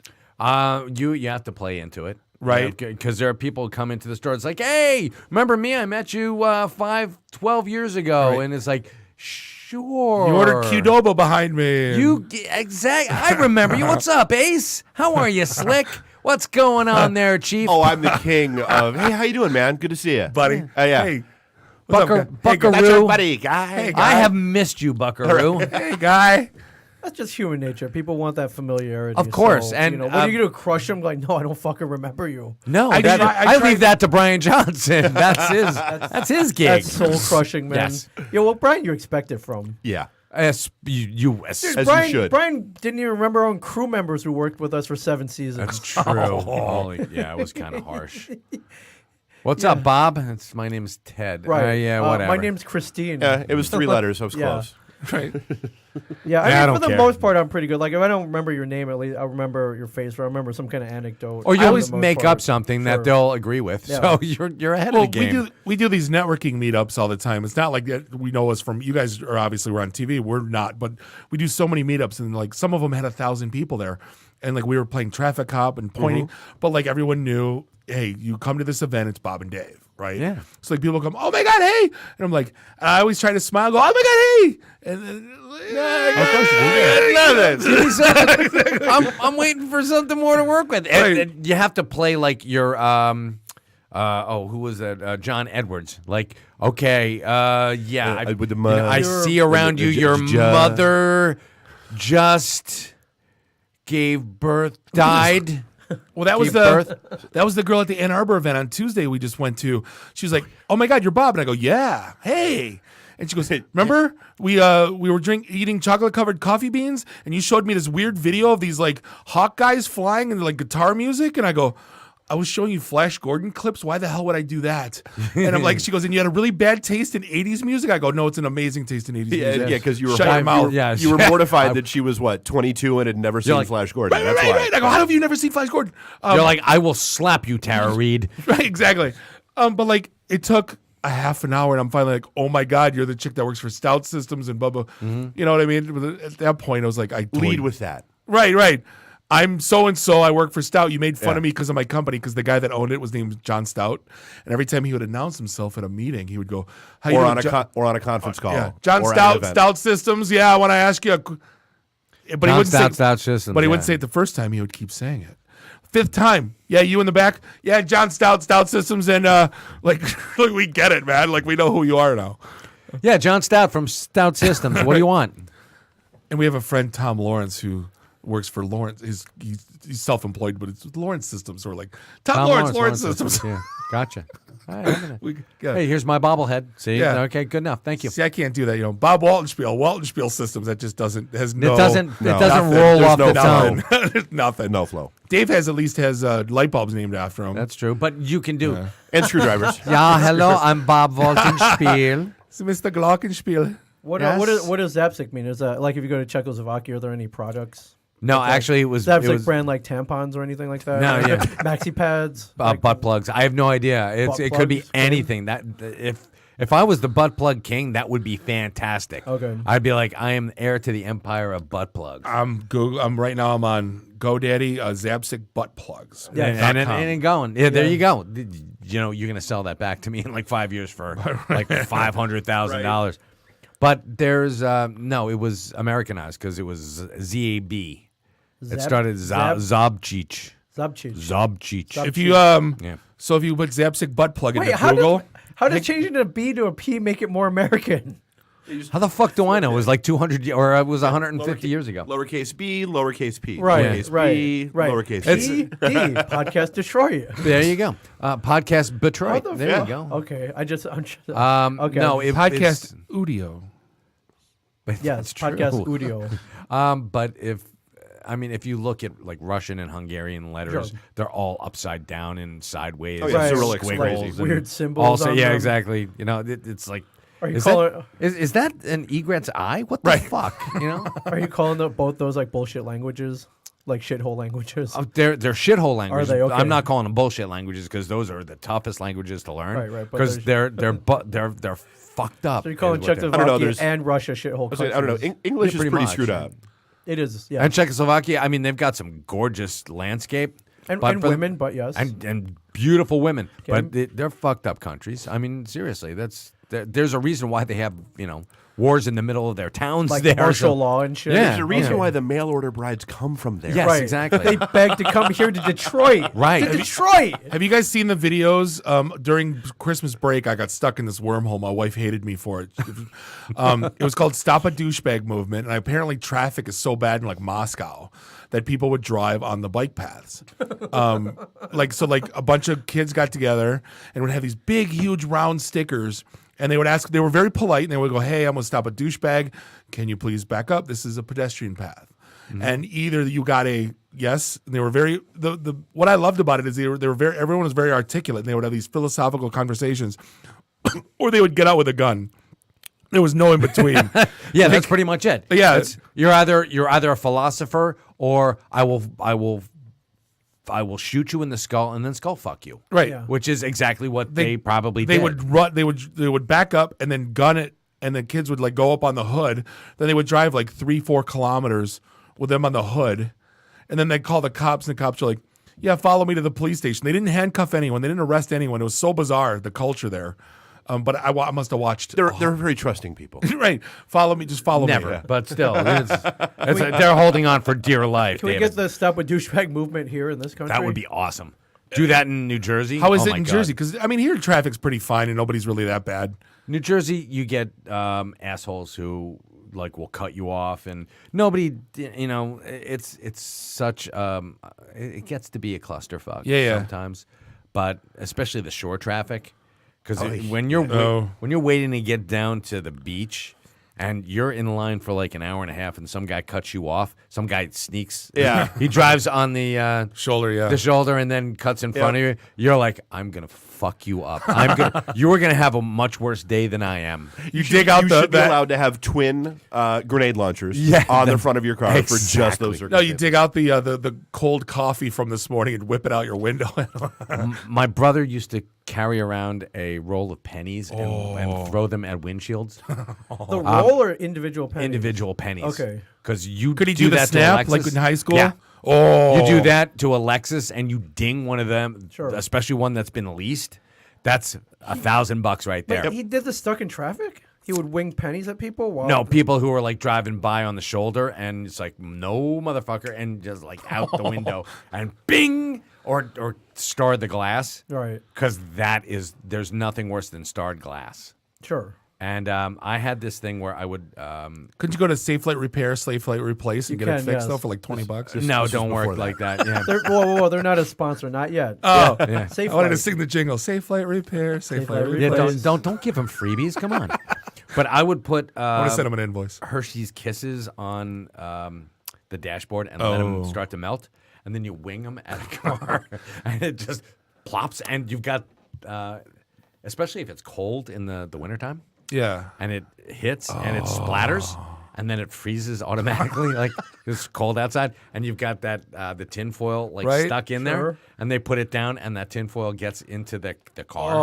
You have to play into it. Right. Because there are people who come into the store. It's like, hey, remember me? I met you 12 years ago. Right. And it's like, sure. you ordered Qdoba behind me. Exactly. I remember you. What's up, Ace? How are you, Slick? What's going on there, Chief? Oh, I'm the king of. Hey, how you doing, man? Good to see you, buddy. Yeah. Hey, what's up, guy? Hey, Buckaroo. That's your buddy, guy. Hey, I have missed you, Buckaroo. hey, guy. That's just human nature. People want that familiarity. Of course, So, and, what are you gonna crush them? Like, no, I don't fucking remember you. No, I I tried- leave that to Brian Johnson. That's his gig. That's soul crushing, man. Yes. Yeah, well, Brian, you expect it from. Yeah. You As Brian, you should. Brian didn't even remember our own crew members who worked with us for 7 seasons. That's true. Holy, yeah, it was kind of harsh. What's up, Bob? My name's Ted. Right. Yeah, whatever. My name's Christine. Yeah, it was 3 letters. I was Yeah. close. Right. Yeah, I I don't mean, for the care. most part, I'm pretty good. Like, if I don't remember your name, at least I'll remember your face, or I remember some kind of anecdote. Or you for always the most make part. up something that Sure. they'll agree with. Yeah. So you're ahead Well, of the game. we do these networking meetups all the time. It's not like that we know us from you guys are obviously we're on TV. We're not, but we do so many meetups, and like some of them had 1,000 people there, and like we were playing traffic cop and pointing, but like everyone knew, hey, you come to this event, it's Bob and Dave. Right? Yeah. So like people come, oh my God, hey, and I'm like, I always try to smile, go, oh my God, hey, and then I'm waiting for something more to work with. And you have to play like your who was that? John Edwards. Like, okay, yeah, with the I see around you your mother just gave birth, died. Well, that was Give that was the girl at the Ann Arbor event on Tuesday we just went to. She was like, "Oh my God, you're Bob," and I go, "Yeah, hey." And she goes, "Remember we were eating chocolate covered coffee beans, and you showed me this weird video of these like hawk guys flying and like guitar music?" And I go, "I was showing you Flash Gordon clips. Why the hell would I do that?" And I'm like, she goes, "And you had a really bad taste in 80s music?" I go, "No, it's an amazing taste in 80s Yeah, music." because you were Shut your mouth. Yeah, you were mortified that she was 22 and had never seen like- Flash Gordon. Right, That's right, why. right. I go, "How have you never seen Flash Gordon?" You're like, I will slap you, Tara Reid. Right, exactly. But like it took a half an hour, and I'm finally like, "Oh my God, you're the chick that works for Stout Systems and blah blah." You know what I mean? But at that point, I was like, "I Lead with that. right. I'm so and so. I work for Stout. You made fun of me because of my company because the guy that owned it was named John Stout, and every time he would announce himself at a meeting, he would go, "How you Or doing, on a John-" or on a conference call. Yeah, John or at an Stout, event. Stout Systems. Yeah, I want to ask you." But he wouldn't say. Stout Systems, But he yeah. wouldn't say it the first time. He would keep saying it. 5th time, yeah, you in the back, yeah, John Stout, Stout Systems, and like we get it, man. Like we know who you are now. Yeah, John Stout from Stout Systems. What do you want? And we have a friend, Tom Lawrence, who works for Lawrence. He's self-employed, but it's with Lawrence Systems. Or like Tom Lawrence Systems. Yeah, gotcha. All right, I'm gonna- Yeah. Hey, here's my bobblehead. See? Yeah. Okay, good enough. Thank you. See, I can't do that. Bob Waltonspiel Systems. That just doesn't It doesn't nothing. roll There's off no the tongue. There's nothing. No flow. Dave at least has light bulbs named after him. That's true, but you can do. And screwdrivers. Yeah, hello, I'm Bob Waltonspiel. It's Mr. Glockenspiel. What Yes. what does Zapcic mean? Is that like if you go to Czechoslovakia, are there any products? No, actually, it was Zapcic brand like tampons or anything like that. No, yeah. Maxi pads. like- butt plugs. I have no idea. Butt It could be plugs, anything. That if I was the butt plug king, that would be fantastic. Okay. I'd be like, I am heir to the empire of butt plugs. I'm right now. I'm on GoDaddy. Zapcic butt plugs. Yeah. and going. Yeah, there you go. You know, you're gonna sell that back to me in like 5 years for like $500,000. But there's no, it was Americanized because it was ZAB. It started Zapcic. Zapcic. If you Yeah. so if you put Zapcic butt plug Wait, into how Google, did changing a B to a P make it more American? How the fuck do I know? It was like 200 or it was 150 years ago. Lowercase b, lowercase p. Right, Lowercase right, b, right. lowercase P, p. D, Podcast Detroit. There you go. Podcast Detroit. What the There fuck? you go. Okay, I'm just okay. No, podcast Udio. Yes, That's true. Podcast Udio. But if you look at like Russian and Hungarian letters, Sure. they're all upside down and sideways. Oh, yeah, Right. Cyrillic's squiggles crazy. and Weird symbols Also, on yeah, them. exactly. You know, it's like. Are you Is calling is that an egret's eye? What the fuck? You know, Are you calling both those like bullshit languages, like shithole languages? they're shithole languages. they? Okay. I'm not calling them bullshit languages because those are the toughest languages to learn. Right, but Because they're fucked up. So you're calling is what they're- I don't know, Czechoslovakia there's- and Russia shithole countries? I don't know. English Yeah, is pretty pretty much. screwed up. It is, yeah. And Czechoslovakia, I mean, they've got some gorgeous landscape. And but for the- women, but yes. and beautiful women, Okay. but they're fucked up countries. I mean, seriously, there's a reason why they have wars in the middle of their towns. like there, martial so- law and shit. Yeah. There's a reason why the mail order brides come from there. Yes, Right. exactly. They begged to come here to Detroit. Right. To Detroit. Have you guys seen the videos during Christmas break? I got stuck in this wormhole. My wife hated me for it. It was called Stop a Douchebag Movement, and apparently traffic is so bad in like Moscow that people would drive on the bike paths. Like a bunch of kids got together and would have these big, huge, round stickers. And they would ask, they were very polite, and they would go, "Hey, I'm going to stop a douchebag. Can you please back up? This is a pedestrian path." And either you got a yes, and they were very, what I loved about it is they were very, everyone was very articulate, and they would have these philosophical conversations, or they would get out with a gun. There was no in between. Yeah, that's pretty much it. Yeah. It's- you're either a philosopher or I will shoot you in the skull and then skull fuck you. Right. Yeah. Which is exactly what they probably They did. would run. They would back up and then gun it, and then kids would like go up on the hood. Then they would drive like 3-4 kilometers with them on the hood, and then they call the cops, and the cops are like, "Yeah, follow me to the police station." They didn't handcuff anyone. They didn't arrest anyone. It was so bizarre, the culture there. But I must have watched. They're very trusting people. Right. Follow me. Just follow Never, me. but still, they're holding on for dear life. Can we David. get the Stop with Douchebag movement here in this country? That would be awesome. Do that in New Jersey. How is Oh it my in God. Jersey? Because I mean, here traffic's pretty fine, and nobody's really that bad. New Jersey, you get assholes who like will cut you off, and nobody, it's such it gets to be a clusterfuck. Yeah. Sometimes, but especially the shore traffic, because when Oh. you're waiting to get down to the beach. And you're in line for like an hour and a half, and some guy cuts you off. Some guy sneaks. Yeah. He drives on the Shoulder, yeah. the shoulder, and then cuts in front of you. You're like, I'm gonna fuck you up. You are gonna have a much worse day than I am. You dig out You the. should be that- allowed to have twin grenade launchers Yeah, on the front of your car for just exactly. those No, circumstances. you dig out the cold coffee from this morning and whip it out your window. My brother used to carry around a roll of pennies and throw them at windshields. the roll or individual pennies? Individual pennies. Okay. Because you Could he do the that snap to like Alexis. in high school? Yeah. Oh, You do that to a Lexus and you ding one of them, Sure. especially one that's been leased. That's $1,000 right there. But he did this stuck in traffic? He would wing pennies at people? While No, people who are like driving by on the shoulder and it's like, no motherfucker, and just like out the window and bing, or star the glass. Right. Because there's nothing worse than starred glass. Sure. And I had this thing where I would. Couldn't you go to Safe Flight Repair, Safe Flight Replace, and You get it can, fixed yes. though for like $20? No, this was don't work before that. like that. Yeah. Whoa, they're not a sponsor, not yet. Oh, Yeah. Safe I wanted to Flight. sing the jingle. Safe Flight Repair, Safe Flight Flight Replace. Yeah, Replace. don't give them freebies. Come on. But I would put I want to send him an invoice. Hershey's Kisses on the dashboard and let them start to melt, and then you wing them at a car, and it just plops, and you've got, especially if it's cold in the wintertime, Yeah. and it hits and it splatters, and then it freezes automatically, like it's cold outside, and you've got that the tinfoil like Right. stuck in Sure. there, and they put it down, and that tinfoil gets into the car.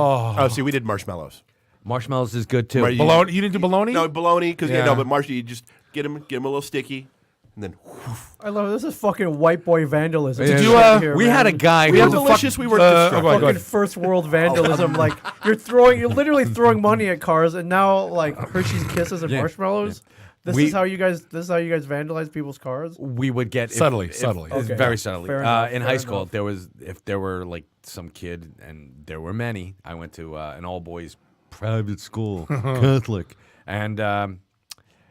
Oh, see, we did marshmallows. Marshmallows is good too. Right, you- Bologna? You didn't do bologna? No, bologna, because Yeah. but marshmallow, you just get them a little sticky, and then I love it. This is fucking white boy vandalism. Did you, we had a guy we who have delicious. We were go destructive. ahead, go fucking ahead. first world vandalism. Like you're literally throwing money at cars, and now like Hershey's Kisses and Yeah. marshmallows. This We- is how you guys vandalize people's cars. we would get Subtly. it's Okay. very subtly. Fair enough, In fair high school, enough. if there were like some kid, and there were many. I went to an all boys private school, Catholic, and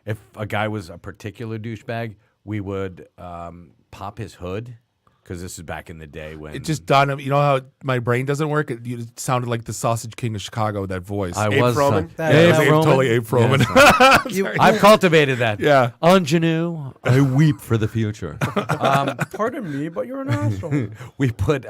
if a guy was a particular douchebag, we would pop his hood, because this is back in the day when It just dawned on me. You know how my brain doesn't work? It sounded like the Sausage King of Chicago with that voice. I Abe was Froman? That- Abe that- Froman. Totally Abe Froman. Yes. I've cultivated that. Yeah. Ingenue, I weep for the future. Pardon me, but you're an asshole. We put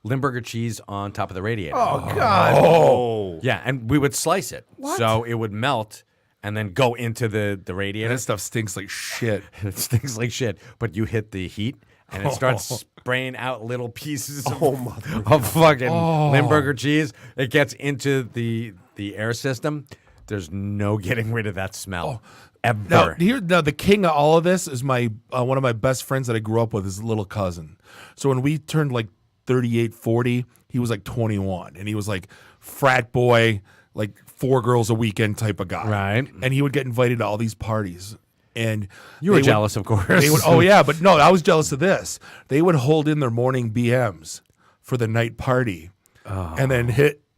Limburger cheese on top of the radiator. Oh God. Oh, Yeah, and we would slice it. So it would melt and then go into the And radiator. that stuff stinks like shit. It stinks like shit. But you hit the heat and it starts spraying out little pieces of fucking Limburger cheese. It gets into the air system. There's no getting rid of that smell. Ever. Now the king of all of this is my one of my best friends that I grew up with, his little cousin. So when we turned like 38, 40, he was like 21, and he was like frat boy, like 4 girls a weekend type of guy. Right. And he would get invited to all these parties. And You were they would- jealous, of course. They would, oh yeah, but no, I was jealous of this. They would hold in their morning BMs for the night party, and then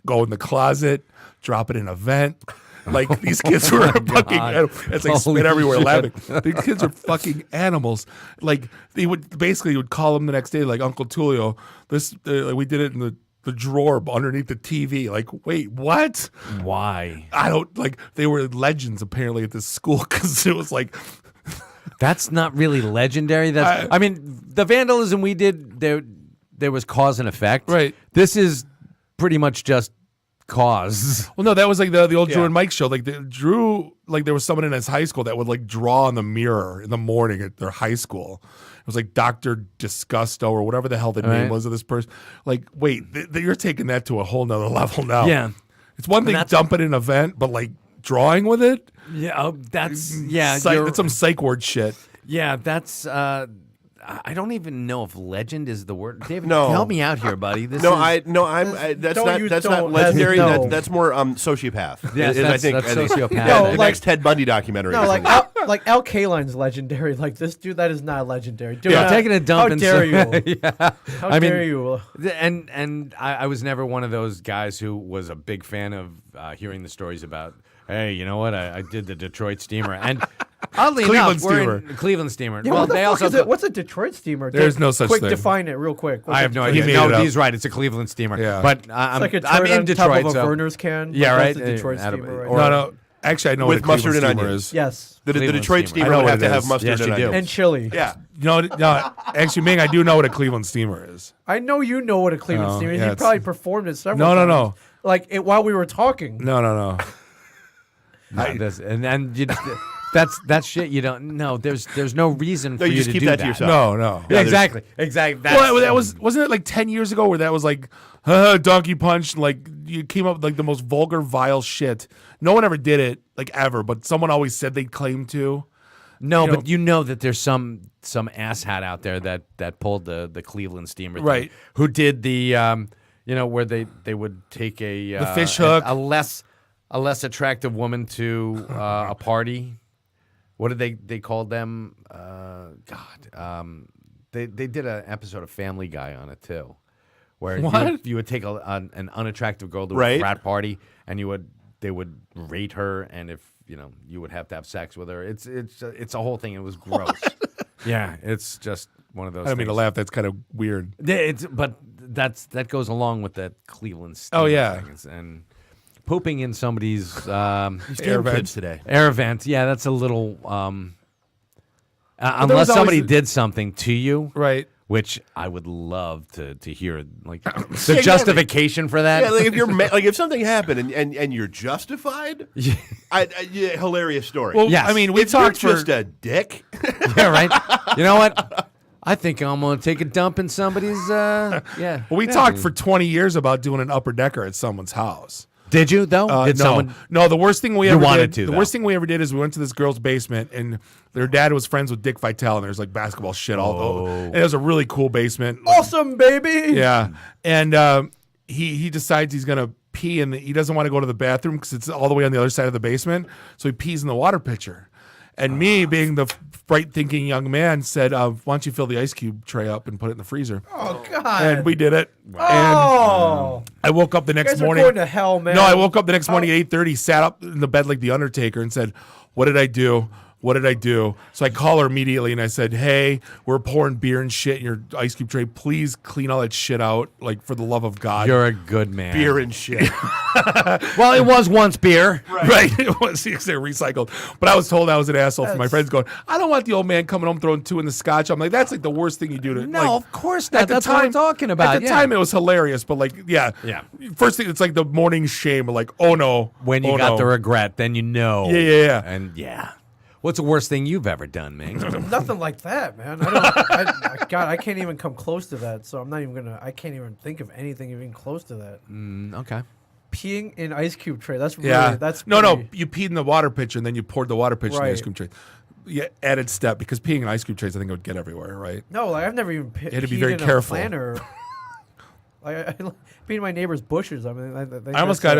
go in the closet, drop it in a vent. Like these kids were fucking. It's like Holy spit everywhere, shit. laughing. These kids are fucking animals. Like they would basically would call him the next day, like Uncle Tulio. This we did it in the drawer underneath the TV. Like, wait, what? Why? I don't like. They were legends apparently at this school because it was like. That's not really legendary. I mean, the vandalism we did, there was cause and effect. Right. This is pretty much just cause. Well, no, that was like the old Drew Yeah. and Mike show. Like Drew, like there was someone in his high school that would like draw on the mirror in the morning at their high school. It was like Dr. Disgusto or whatever the hell the name Right. was of this person. Like, wait, you're taking that to a whole nother level now. Yeah. It's one thing dumping an event, but like drawing with it? Yeah, that's yeah. That's some psych word shit. Yeah, that's. I don't even know if legend is the word. David, No. help me out here, buddy. That's that's Don't not you that's don't- not legendary. no. That's more sociopath. Yes, I that's think sociopath. Yeah, No, the like- next Ted Bundy documentary. No, or like something. Al Kaline's legendary. Like this dude, that is not legendary. Dude, Yeah, taking a dump How and dare so- you? yeah. How I mean, dare you? And I was never one of those guys who was a big fan of hearing the stories about, hey, you know what? I did the Detroit Steamer. And oddly Cleveland enough, we're Steamer. in Cleveland Steamer. Yeah, well, what the they fuck also is it? What's a Detroit steamer? There's Dave, no such quick thing. Define it real quick. What's I a have no Detroit idea. made it No, up. he's right. It's a Cleveland Steamer. Yeah. But It's like a I'm turd in on Detroit. top of a so Verner's can. Yeah, That's right. the Detroit Out of- steamer. Right or- now. No. Actually, I know With what a mustard and Cleveland steamer onions. is. Yes. the Cleveland Detroit steamer. steamer I know would what have it to have is. mustard Yes, and you do. onions. And chili. Yeah. No, actually, Ming, I do know what a Cleveland steamer is. I know you know what a Cleveland Oh, steamer is. yeah, You it's- probably performed it several No, times. no. Like while we were talking. No. No, and you, that's shit you don't know. There's no reason for you you just to keep do that to yourself. No. Yeah, exactly. Exactly. Well, that wasn't it like 10 years ago where that was like donkey punch, like you came up with like the most vulgar, vile shit. No one ever did it, like ever, but someone always said they claimed to. No, you know- but you know that there's some asshat out there that pulled the Cleveland steamer thing, Right. who did the where they would take a The fish hook. a less attractive woman to a party. What did they called them? They did an episode of Family Guy on it too, where you would take an unattractive girl to a Right. frat party, and they would rate her, and if you would have to have sex with her. It's a whole thing. It was gross. Yeah, it's just one of those. I don't mean to things. laugh. That's kind of weird. But that goes along with that Cleveland steamer Oh, yeah. thing. And pooping in somebody's Damn Air vent. kids today. air vent. Yeah, that's a little. there Unless was somebody always- did something to you, Right. which I would love to hear, like the justification for that. Yeah, like if you're like if something happened and you're justified, yeah, hilarious story. Well, Yes. I mean, we if you're talked for just a dick. Yeah, right. You know what? I think I'm gonna take a dump in somebody's. Yeah. we talked for 20 years about doing an upper decker at someone's house. Did you though? Did No, someone? no. The worst thing we You ever wanted did. to, The though. worst thing we ever did is we went to this girl's basement, and their dad was friends with Dick Vitale, and there's like basketball shit all over. And it was a really cool basement. Awesome, baby. Yeah, and he decides he's gonna pee, and he doesn't want to go to the bathroom because it's all the way on the other side of the basement. So he pees in the water pitcher. And me, being the bright thinking young man, said, "Why don't you fill the ice cube tray up and put it in the freezer?" Oh God. And we did it. Oh. And I woke up the You next guys are morning. going to hell, man. No, I woke up the next morning at 8:30, sat up in the bed like the Undertaker, and said, "What did I do? What did I do?" So I call her immediately and I said, "Hey, we're pouring beer and shit in your ice cube tray. Please clean all that shit out, like for the love of God." You're a good man. Beer and shit. Well, it was once beer. Right, it was they're recycled. But I was told I was an asshole from my friends going, "I don't want the old man coming home throwing two in the scotch." I'm like, that's like the worst thing you do to. No, like, of course not. at the That's what I'm talking about. At the yeah. time, it was hilarious, but like, yeah. First thing, it's like the morning shame. Like, oh no, When you oh, got no. the regret, then you know. Yeah. And yeah. What's the worst thing you've ever done, Ming? Nothing like that, man. God, I can't even come close to that. So I'm not even gonna. I can't even think of anything even close to that. Okay. Peeing in ice cube tray. That's really. Yeah, That's no. pretty- You peed in the water pitcher and then you poured the water pitcher in the Right. ice cube tray. Yeah, added step because peeing in ice cube trays, I think it would get everywhere, right? No, like I've never even had to be peed very in careful. A planter. I peed in my neighbor's bushes. I mean, I almost got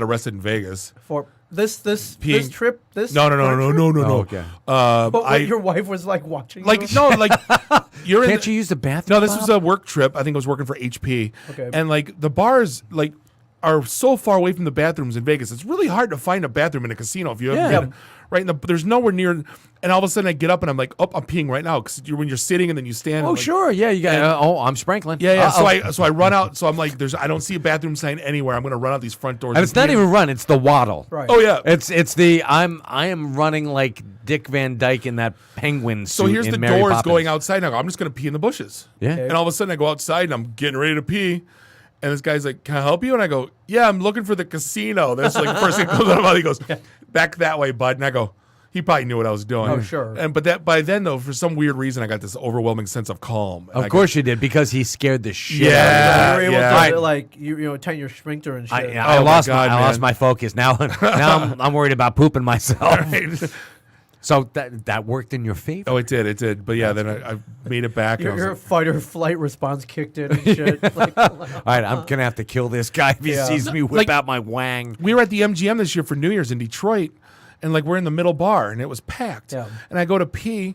arrested in Vegas. for this Peeing- trip. This No. Oh, okay. But your wife was like watching. Like you? no, like you're in. Can't you use the bathroom? No, this was a work trip. I think I was working for HP. Okay. And like the bars like are so far away from the bathrooms in Vegas. It's really hard to find a bathroom in a casino if you haven't Yeah. been, right. There's nowhere near. And all of a sudden I get up and I'm like, oh, I'm peeing right now because when you're sitting and then you stand. Oh, and, like, sure. Yeah, you got. I'm sprinkling. Yeah. Uh-oh. So I run out. So I'm like, I don't see a bathroom sign anywhere. I'm gonna run out these front doors. And it's not even run. It's the waddle. Right. Oh yeah. It's the I am running like Dick Van Dyke in that penguin suit. So here's in the Mary doors Poppins. going outside. And I go, I'm just gonna pee in the bushes. Yeah. Okay. And all of a sudden I go outside and I'm getting ready to pee. And this guy's like, "Can I help you?" And I go, "Yeah, I'm looking for the casino." That's like the first thing that comes out of my mouth. He goes, "Back that way, bud." And I go, he probably knew what I was doing. Oh, sure. But that by then though, for some weird reason, I got this overwhelming sense of calm. And Of course you did because he scared the shit Yeah. out of you were able yeah. to like you know tighten your sphincter and shit. I Oh, my lost God, I lost man. my focus. Now I'm worried about pooping myself. So that worked in your favor. Oh, it did. But yeah, then I made it back. And I was Your like, fight or flight response kicked in and shit. Like, All right, I'm gonna have to kill this guy if he Yeah. sees me whip out my wang. we were at the MGM this year for New Year's in Detroit, and like we're in the middle bar, and it was packed. Yeah. And I go to pee,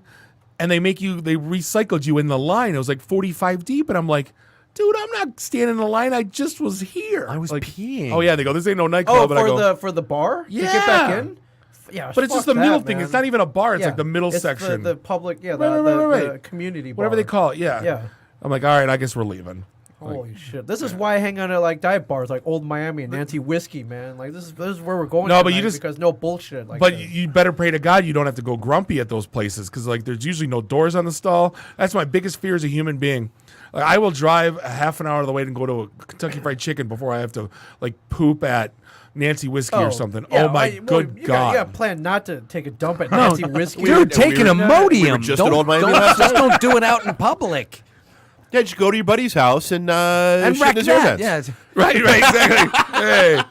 and they recycled you in the line. It was like 45 deep, and I'm like, dude, I'm not standing in the line. I just was here. I was like, peeing. Oh yeah, they go, this ain't no oh, nightclub. And I go, for the bar to Yeah. get back in. Yeah, but it's just fuck the middle that, thing. man. It's not even a bar. It's Yeah, like the middle it's section. The public, Right, the right. community bar. Whatever they call it. Yeah. Yeah. I'm like, all right, I guess we're leaving. Holy shit! This is why I hang out at like dive bars like Old Miami and Nancy Whiskey, man. Like this is where we're going. No, but you tonight just- because no bullshit. Like But this. you better pray to God you don't have to go grumpy at those places because like there's usually no doors on the stall. That's my biggest fear as a human being. Like, I will drive a half an hour of the way to go to a Kentucky Fried Chicken before I have to like poop at Nancy Whiskey or something. yeah, Oh my good God! You got plan not to take a dump at Nancy Whiskey. Dude, take an Imodium. just Don't- at Old Miami don't- last just night. don't do it out in public. Yeah, just go to your buddy's house and And shit wreck in his that. air Yeah. vents. Right, exactly. Hey.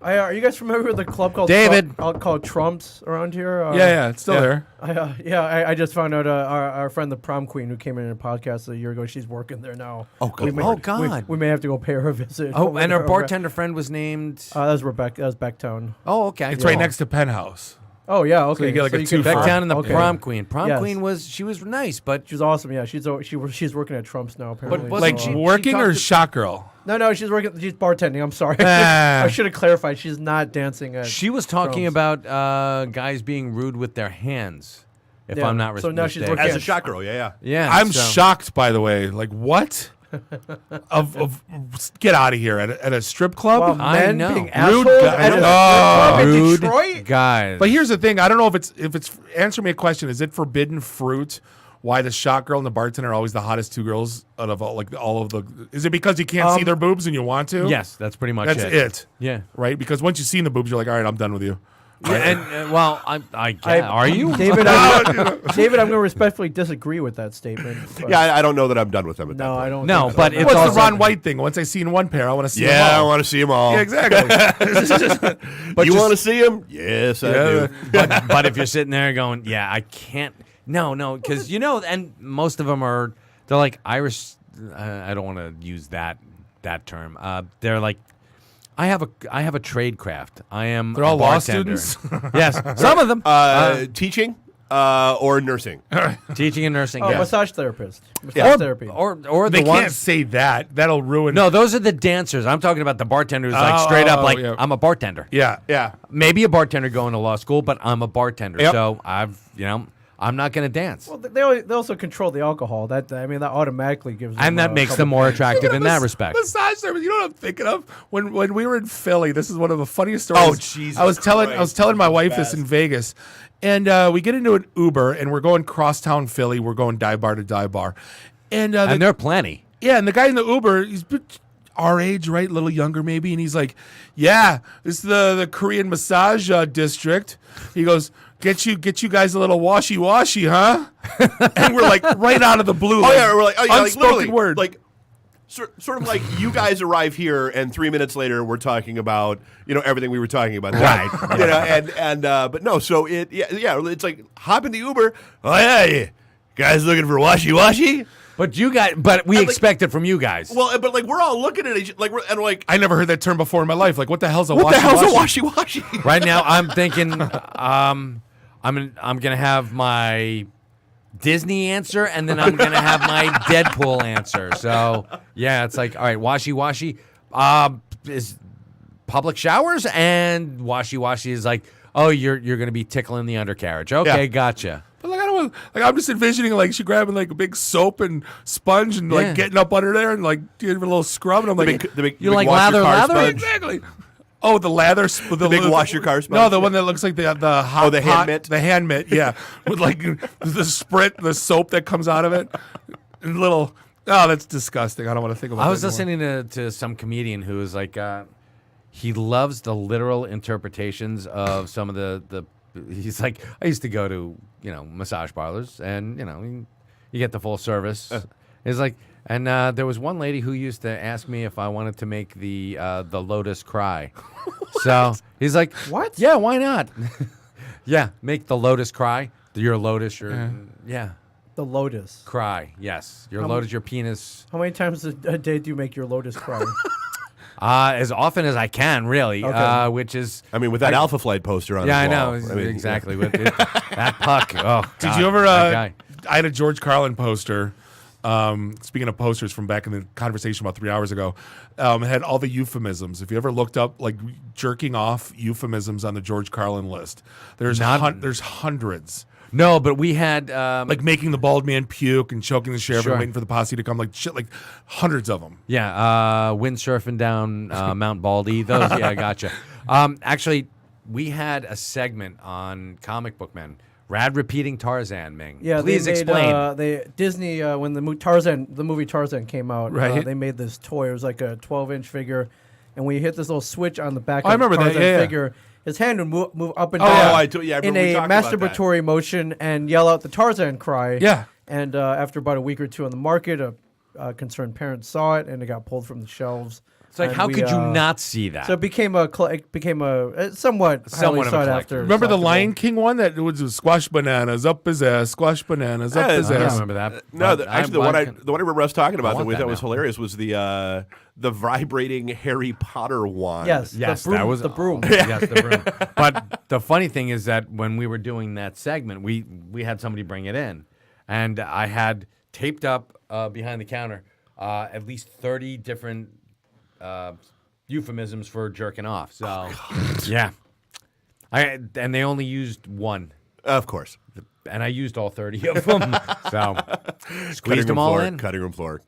Are you guys familiar with the club called David. called Trump's around here? Yeah, it's still there. I just found out our friend the prom queen who came in a podcast a year ago. She's working there now. Oh, God. We may have to go pay her a visit. Oh, and her bartender friend was named. That was Rebecca. That was Becktown. Oh, okay. It's right next to Penthouse. Oh yeah, okay. you get like a can two for- Back down in the okay. prom queen. Prom Yes. queen was nice, but She's awesome. Yeah, she's working at Trump's now. Apparently, wasn't Like she- working talked or to- shot girl? no, she's working. She's bartending. I'm sorry. Ah. I should have clarified. She's not dancing at. she was talking Trump's. about guys being rude with their hands. If Yeah. I'm not So now she's mistaken. working As a shot girl, yeah. Yeah, I'm so- shocked, by the way. Like what? of get out of here at a strip club. Wow, I men know. being Rude assholes guy- at a strip Oh. club in Rude Detroit. guys. But here's the thing: I don't know if it's answer me a question. Is it forbidden fruit, why the shot girl and the bartender are always the hottest two girls out of all of the? Is it because you can't see their boobs and you want to? Yes, that's pretty much That's it. Yeah. Right? Because once you've seen the boobs, you're like, all right, I'm done with you. And well, are you? David? David, I'm going to respectfully disagree with that statement. but- Yeah, I don't know that I'm done with them at that No, point. I don't. No, think so. but it's What's also the Ron White thing? Once I see in one pair, I want to see them Yeah, I all. want to see them all. Yeah, exactly. But You just- want to see them? Yes, I do. but if you're sitting there going, yeah, I can't. No, because and most of them they're like Irish. I don't want to use that term. They're like, I have a trade craft. I am. They're all a law bartender. students? Yes, some of them. Teaching or nursing. Teaching and nursing. Oh, yes. massage therapist. Massage therapy. Or They the can't ones. say that. That'll ruin. No, those are the dancers. I'm talking about the bartender who's like Oh, straight up oh, like, yeah. I'm a bartender. Yeah. Yeah. Maybe a bartender going to law school, but I'm a bartender. Yep. So I'm not going to dance. Well, they also control the alcohol. That automatically gives them, And that makes them more attractive in that respect. Massage therapist. You know what I'm thinking of? When we were in Philly, this is one of the funniest stories. Oh, Jesus I was telling Christ. my wife this in Vegas, and we get into an Uber and we're going crosstown Philly. We're going dive bar to dive bar, and And there are plenty. yeah, and the guy in the Uber, he's our age, right? A little younger maybe. And he's like, yeah, this is the Korean massage district. He goes, get you guys a little washy, huh? And we're like, right out of the blue. Oh, yeah, we're like, unspoken literally, word. Like, sort of like you guys arrive here, and 3 minutes later, we're talking about, everything we were talking about. Right. But no, so it's like, hop in the Uber. Oh, yeah, you guys looking for washy? But we expect it from you guys. Well, but like we're all looking at each we're like, I never heard that term before in my life. Like, what the hell's a what the hell's washy? a washy? Right now, I'm thinking, I'm gonna have my Disney answer, and then I'm gonna have my Deadpool answer. So yeah, it's like, all right, washy is public showers, and washy is like, oh, you're gonna be tickling the undercarriage. Okay, Yeah. gotcha. But like, I don't want, like, I'm just envisioning like she grabbing like a big soap and sponge and Yeah. like getting up under there and like doing a little scrub, and I'm like, The big You like wash your car lather? sponge. exactly. Oh, the lather, the big wash your car sponge? No, the one that looks like the hot, the hand mitt? the hand mitt, yeah, with like the soap that comes out of it, and little. Oh, that's disgusting. I don't want to think about. I was that anymore. listening to some comedian who was like, he loves the literal interpretations of some of the. He's like, I used to go to massage parlors, and you get the full service. He's like, and there was one lady who used to ask me if I wanted to make the lotus cry. So he's like, What? Yeah, why not? Yeah, make the lotus cry. Your lotus, yeah. The lotus. Cry, yes. Your lotus, your penis. How many times a day do you make your lotus cry? As often as I can, really. Okay. Which is, I mean, with that Alpha Flight poster on. yeah, I his know wall. I mean, exactly. With that puck. Oh, Did God, you ever? that guy. I had a George Carlin poster. Speaking of posters from back in the conversation about 3 hours ago, it had all the euphemisms. If you ever looked up like jerking off euphemisms on the George Carlin list, there's hundreds. No, but we had Like making the bald man puke and choking the sheriff Sure. and waiting for the posse to come, like shit, like hundreds of them. windsurfing down Mount Baldy. Those, yeah, I gotcha. Actually, we had a segment on Comic Book Men. Rad repeating Tarzan, Ming. Yeah, Please they made, explain. Disney when the movie Tarzan came out, Right. they made this toy. It was like a 12-inch figure, and when you hit this little switch on the back I of the remember that, Tarzan yeah. figure, his hand would move up and Oh, down I remember in we a talked about that. masturbatory motion and yell out the Tarzan cry. Yeah. And after about a week or two on the market, a concerned parent saw it, and it got pulled from the shelves. It's like, And how we, could you not see that? So it became a somewhat highly of a sought collector. after. Remember the collectible. Lion King one that was squash bananas up his ass, squash bananas up Yeah, his I don't ass. remember that. No, but actually, the one I remember us talking about that want we that thought was now. hilarious was the vibrating Harry Potter wand. Yes, Yes, the broom, that was the broom. Yes, the broom. But the funny thing is that when we were doing that segment, we had somebody bring it in, and I had taped up behind the counter at least 30 different euphemisms for jerking off. So yeah, and they only used one. Of course. And I used all 30 of them. So squeezed them all in. Cutting room floor.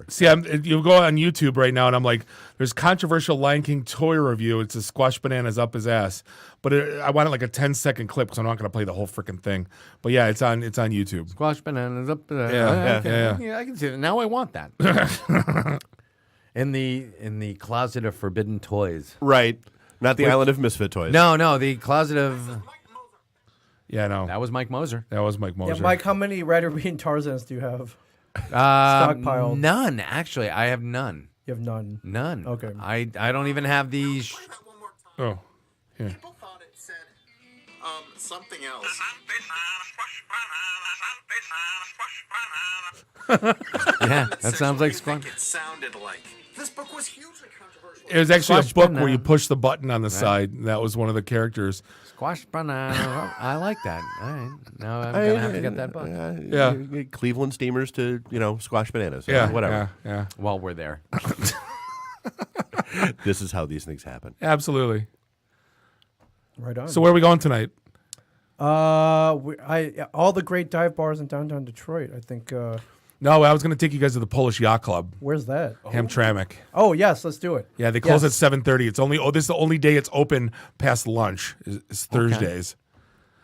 See, you go on YouTube right now, and I'm like, there's controversial Lion King toy review. It's a squash bananas up his ass, but I wanted like a 10-second clip because I'm not going to play the whole freaking thing. But yeah, it's on YouTube. Squash bananas up. Yeah, Yeah, I can see that. Now I want that. in the closet of forbidden toys. Right. Not the Island of Misfit Toys. No, the closet of. Yeah, no, That was Mike Moser. that was Mike Moser. Yeah, Mike, how many Ryder Bean Tarzans do you have? Stockpiled. None, actually. I have none. You have none. None. Okay. I don't even have these. Oh, yeah. People thought it said something else. Yeah, that sounds like What squash. do you think it sounded like. This book was hugely controversial. It was actually Squash a book banana. where you push the button on the side. That was one of the characters. Squash banana. I like that. All right. Now I'm going to have to get that book. Yeah. Cleveland Steamers to, squash bananas. Yeah, Whatever. Yeah, While we're there. This is how these things happen. absolutely. Right on. So where are we going tonight? all the great dive bars in downtown Detroit. I think. No, I was going to take you guys to the Polish Yacht Club, Where's that? Hamtramck. Oh yes, let's do it. Yeah, they close Yes. at 7:30. It's only this is the only day it's open past lunch. Is Thursdays.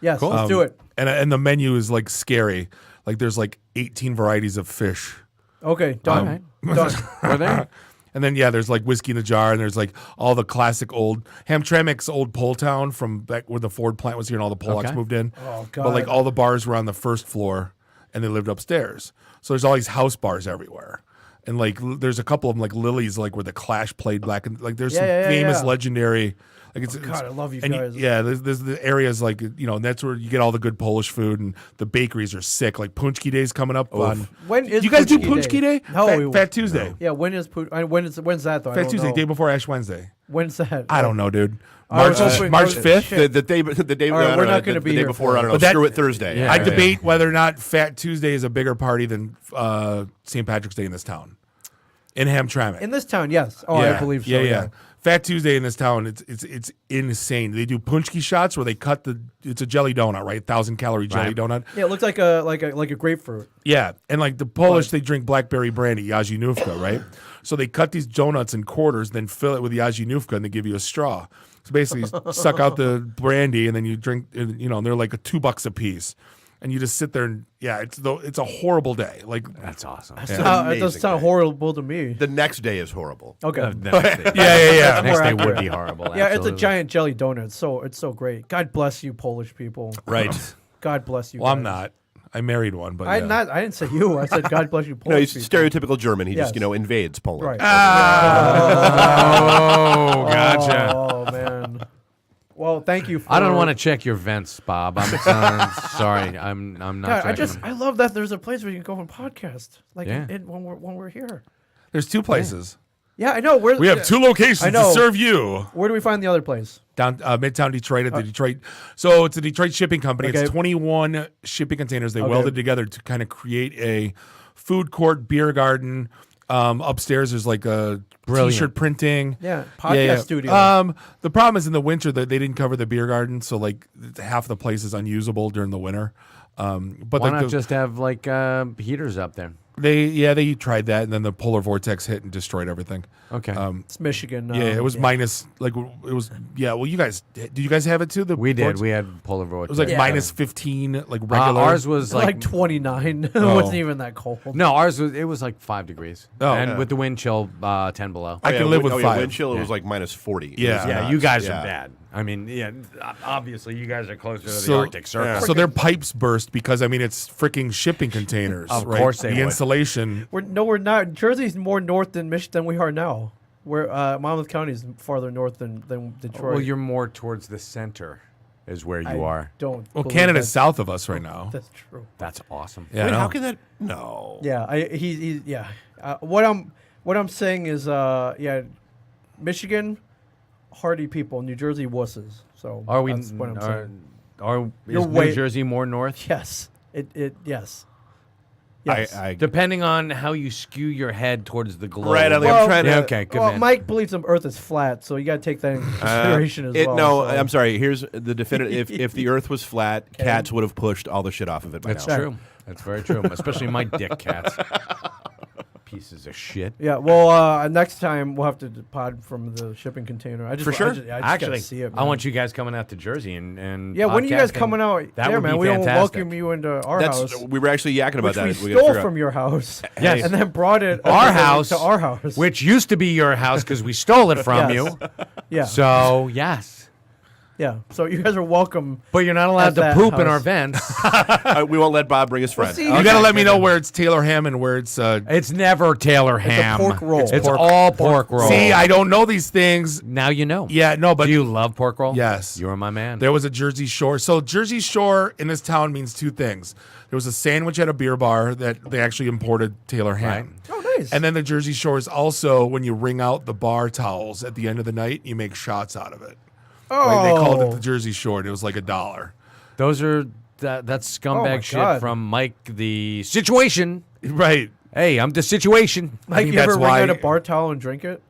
Yes, let's do it. And the menu is like scary. Like there's like 18 varieties of fish. Okay, done. Done. We're there. And then there's like whiskey in the jar, and there's like all the classic old Hamtramck's old Pole Town from back where the Ford plant was here and all the Polacks Okay. moved in. Oh, But like God. all the bars were on the first floor, and they lived upstairs. So there's all these house bars everywhere, and like there's a couple of them like Lily's, like where the Clash played back, and like there's some Yeah, famous yeah. legendary. Like God, I love you and guys. there's the areas like and that's where you get all the good Polish food, and the bakeries are sick. Like Punchki Day's coming up on. When is you guys do Punchki Punchki Day? No, Fat Tuesday. Yeah, when's that though? I Fat don't Tuesday, know. day before Ash Wednesday. When's that? I don't know, dude. I was March hoping- March shit. 5th. The day, All right, I we're don't know, not gonna the be day here before. for I don't know. But that- Screw it, Thursday. Yeah. I debate whether or not Fat Tuesday is a bigger party than St. Patrick's Day in this town, in Hamtramck. In this town, yes. Oh, I believe so. Yeah. Fat Tuesday in this town, it's insane. They do punchki shots where they cut it's a jelly donut, right? 1,000-calorie jelly Right. donut. Yeah, it looks like a grapefruit. Yeah, and like the Polish, they drink blackberry brandy, Jazinówka, right? So they cut these donuts in quarters, then fill it with Jazinówka, and they give you a straw. So basically, you suck out the brandy, and then you drink. And they're like $2 a piece, and you just sit there and it's a horrible day. Like That's awesome. It doesn't Amazing sound day. horrible to me. The next day is horrible. Okay. yeah. Next day More would be horrible. Yeah, it's a absolutely. giant jelly donut. It's so great. God bless you, Polish people. Right. God bless you. Well, I'm guys. not. I married one, but I yeah. didn't say you. I said God bless you, No, Polish he's people. stereotypical German. He just, Yes. invades Poland. Right. Oh, gotcha. Oh man. Well, thank you. For, I don't want to check your vents, Bob. I'm sorry. I'm not God, checking them. I love that there's a place where you can go and podcast, like Yeah. when we're here. There's two places. Yeah, I know. We have two locations I to know. serve you. Where do we find the other place? Down Midtown Detroit at the Detroit. So it's a Detroit shipping company. Okay. It's 21 shipping containers. They Okay. welded together to kind of create a food court, beer garden. Upstairs there's like a Brilliant. t-shirt printing. Yeah, podcast studio. The problem is in the winter that they didn't cover the beer garden, so like half the place is unusable during the winter. But Why like not just have like heaters up there? they tried that, and then the polar vortex hit and destroyed everything. Okay. It's Michigan. Yeah, it was minus like it was. Yeah, well, did you guys have it too? The we did. vortex? We had polar vortex. It was like Yeah. minus 15, like regular. Ours was like like 29. It Oh. wasn't even that cold. no. Ours was it was like 5 degrees. Oh. and Yeah. with the wind chill 10 below. I can live with 5. Wind chill, it Yeah. was like minus 40. It Yeah. was Yeah, nuts. you guys Yeah. are bad. I mean, yeah, obviously you guys are closer to the So- Arctic Circle. So their pipes burst because it's freaking shipping containers. Of right? course they the would. insulation. We're not. Jersey's more north than than we are now. We're Monmouth County is farther north than Detroit. Well, you're more towards the center, is where you are. Don't. Well, believe Canada's that. south of us right now. That's true. That's awesome. Yeah, I Wait, know. how can that? No. Yeah, he's yeah. What I'm saying is Michigan, hardy people. New Jersey wusses. So Are we? That's what I'm saying. Are You're is way- New Jersey more north? Yes. Yes. Yes. Depending on how you skew your head towards the globe. Right, I'm Well, trying to. Yeah, okay, good Well, man. Mike believes the Earth is flat, so you got to take that into consideration as well. No, so. I'm sorry. Here's the definitive. if the Earth was flat, cats would have pushed all the shit off of it by That's now. true. That's very true. Especially my dick cats. Pieces of shit. Yeah, well, next time we'll have to pod from the shipping container. I just, For sure. I just gotta Actually, see it, I man. want you guys coming out to Jersey and Yeah, when are you guys podcasting. coming out That there, would man? be We don't fantastic. welcome you into our house. We were actually yakking about Which that. we We gotta stole figure from out- your house, Yes. and then brought it Our over house, to our house. which used to be your house because we stole it from Yes. you. yeah, So yes, yeah. So you guys are welcome. but you're not allowed At to that poop in house. our vents. We won't let Bob bring his friend. see, You got to let me know where it's Taylor ham and where it's. It's never Taylor ham. pork roll. It's Pork- all pork roll. See, I don't know these things. Now you know. Yeah, no, but Do you love pork roll? Yes. You're my man. there was a Jersey Shore. So Jersey Shore in this town means two things. There was a sandwich at a beer bar that they actually imported Taylor ham. Right. Oh, nice. And then the Jersey Shore is also when you wring out the bar towels at the end of the night, you make shots out of it. oh, Like, they called it the Jersey Shore, and it was like $1. Those are that's Oh, my scumbag shit God. from Mike the Situation. Right. Hey, I'm the Situation. Mike, think you ever that's wring why- out a bar towel and drink it?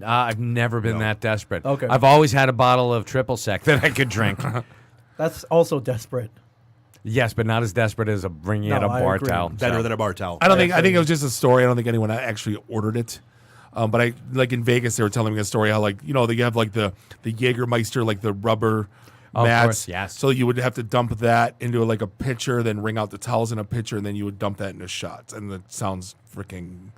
I've never been that desperate. Okay. I've always had a bottle of triple sec that I could drink. That's also desperate. Yes, but not as desperate as bringing No, out a I bar agree. towel. Better So. than a bar towel. I think it was just a story. I don't think anyone actually ordered it. But I like in Vegas, they were telling me a story how they have like the Jägermeister, like the rubber Of mats. course, yes. So you would have to dump that into like a pitcher, then wring out the towels in a pitcher, and then you would dump that into shots. And that sounds freaking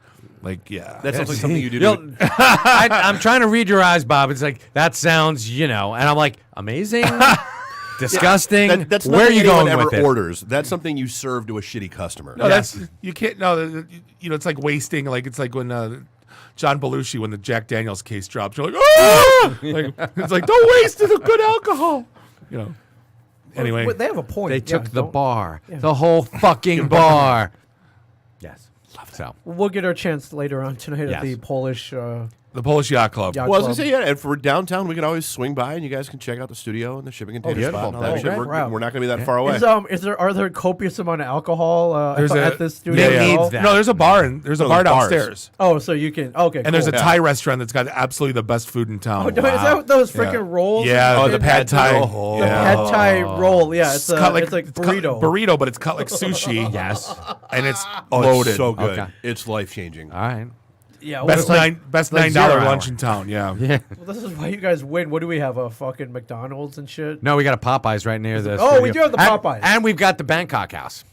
like That sounds like something you do. You'll- I'm trying to read your eyes, Bob. It's like that sounds, and I'm like amazing, disgusting. That's Where are nothing you anyone going ever with it? orders. That's something you serve to a shitty customer. No, Yes. that's you can't. No, it's like wasting. Like it's like when John Belushi, when the Jack Daniels case drops, you're like, oh, it's like don't waste the good alcohol. Anyway, Well, they have a point. They Yeah, took the don't- bar, the whole fucking bar. Yes, so We'll get our chance later on tonight Yes. at the Polish. the Polish Yacht Club. Yacht Well, I was gonna Club. say, yeah, and for downtown, we can always swing by, and you guys can check out the studio and the shipping container beautiful. spot. And all that That'd be shit. great. We're not gonna be that far away. Are there copious amount of alcohol at this studio? They as need well? that. No, there's a bar and there's a No, bar there's bars. downstairs, Oh, so you can. Okay, and there's a cool. Thai restaurant that's got absolutely the best food in town. Oh, is that those freaking rolls? Yeah, Oh, the the pad pad Thai. Thai. The Yeah. pad Thai roll. Yeah, it's cut like burrito. burrito, but it's cut like sushi. yes, And it's Oh, loaded. it's so good. Okay. It's life changing. all right. Yeah, Best well, best like $9 zero lunch hour. in town. Yeah. Yeah. well, this is why you guys win. What do we have? A fucking McDonald's and shit. No, we got a Popeyes right near this. Oh, we do have the Popeyes. and we've got the Bangkok House,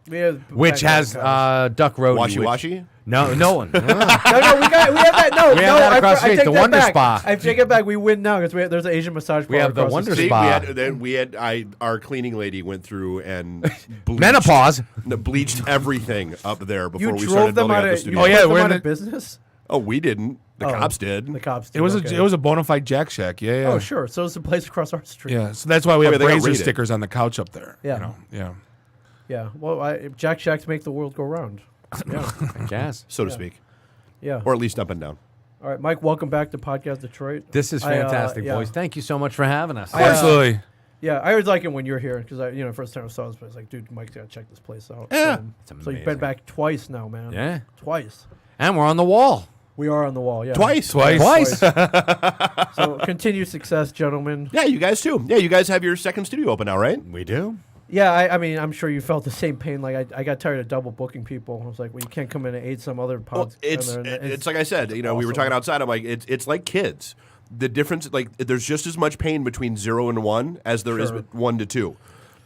We have which has duck roast. Washy washy. No one. No, we have that. No, We no, have that I, across the I street, take the that Wonder back. Spa. I take it back. We win now because there's an Asian massage We parlor have the across Wonder street. Spa. Our cleaning lady went through and bleached, Menopause. bleached everything up there before You we drove started them building out out the of. studio. You Oh, yeah, put them we're out in of the- business. Oh, we didn't. The Oh, cops did. The cops. Did, It was okay. a bona fide Jack Shack. Yeah, yeah. Oh, sure. So it's the place across our street. Yeah, so that's why we Oh, have yeah, they got Razor rated. stickers on the couch up there. Yeah. Yeah. Yeah. Well, Jack Shacks make the world go round. Yeah. I guess. so to speak, Yeah. or at least up and down. All right, Mike. Welcome back to Podcast Detroit. This is fantastic, yeah. boys. Thank you so much for having us. Absolutely. Yeah, I always like it when you're here because first time I saw this place, like, dude, Mike's gotta check this place out. Yeah. So you've been back twice now, man. Yeah. Twice. And we're on the wall. We are on the wall. Yeah. Twice. Twice. So continued success, gentlemen. Yeah, you guys too. Yeah, you guys have your second studio open now, right? We do. Yeah, I mean, I'm sure you felt the same pain. Like I got tired of double booking people. I was like, well, you can't come in and aid some other Well, pods. it's like I said. We were awesome. talking outside. I'm like, it's like kids. The difference, like, there's just as much pain between 0 and 1 as there is Sure. with 1 to 2.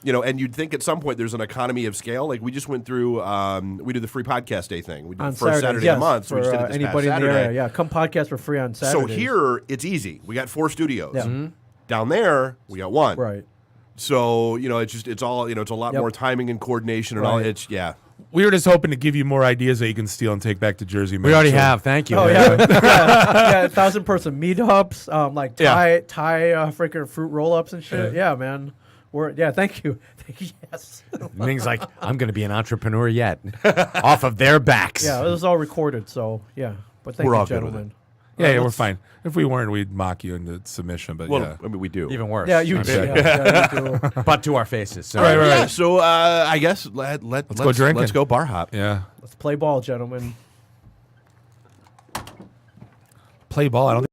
And you'd think at some point there's an economy of scale. Like we just went through, we did the free podcast day thing. We did on the first Saturday yes, of the month. So for we just did it this anybody past in the Saturday. area. Yeah, come podcast for free on So Saturdays. here it's easy. We got 4 studios. Yeah. Mhm. Down there we got 1. right? So it's all it's a lot Yep. more timing and coordination and all. Right. It's We were just hoping to give you more ideas that you can steal and take back to Jersey. Man. We already So- have. Thank you. Oh yeah, yeah, 1,000-person meetups, like Yeah. Thai freaking fruit roll-ups and shit. Yeah, man. Thank you. Yes. Ming's like, I'm going to be an entrepreneur yet, off of their backs. Yeah, it was all recorded, so yeah. But thank We're you, all good with gentlemen. Yeah, we're fine. If we weren't, we'd mock you into submission. But Well, yeah. I mean, we do. Even worse. Yeah, you I'm do. sure. Yeah, you do. But to our faces. So. Right. Yeah, so I guess let's go drinking. Let's go bar hop. Yeah. Let's play ball, gentlemen. Play ball. I don't think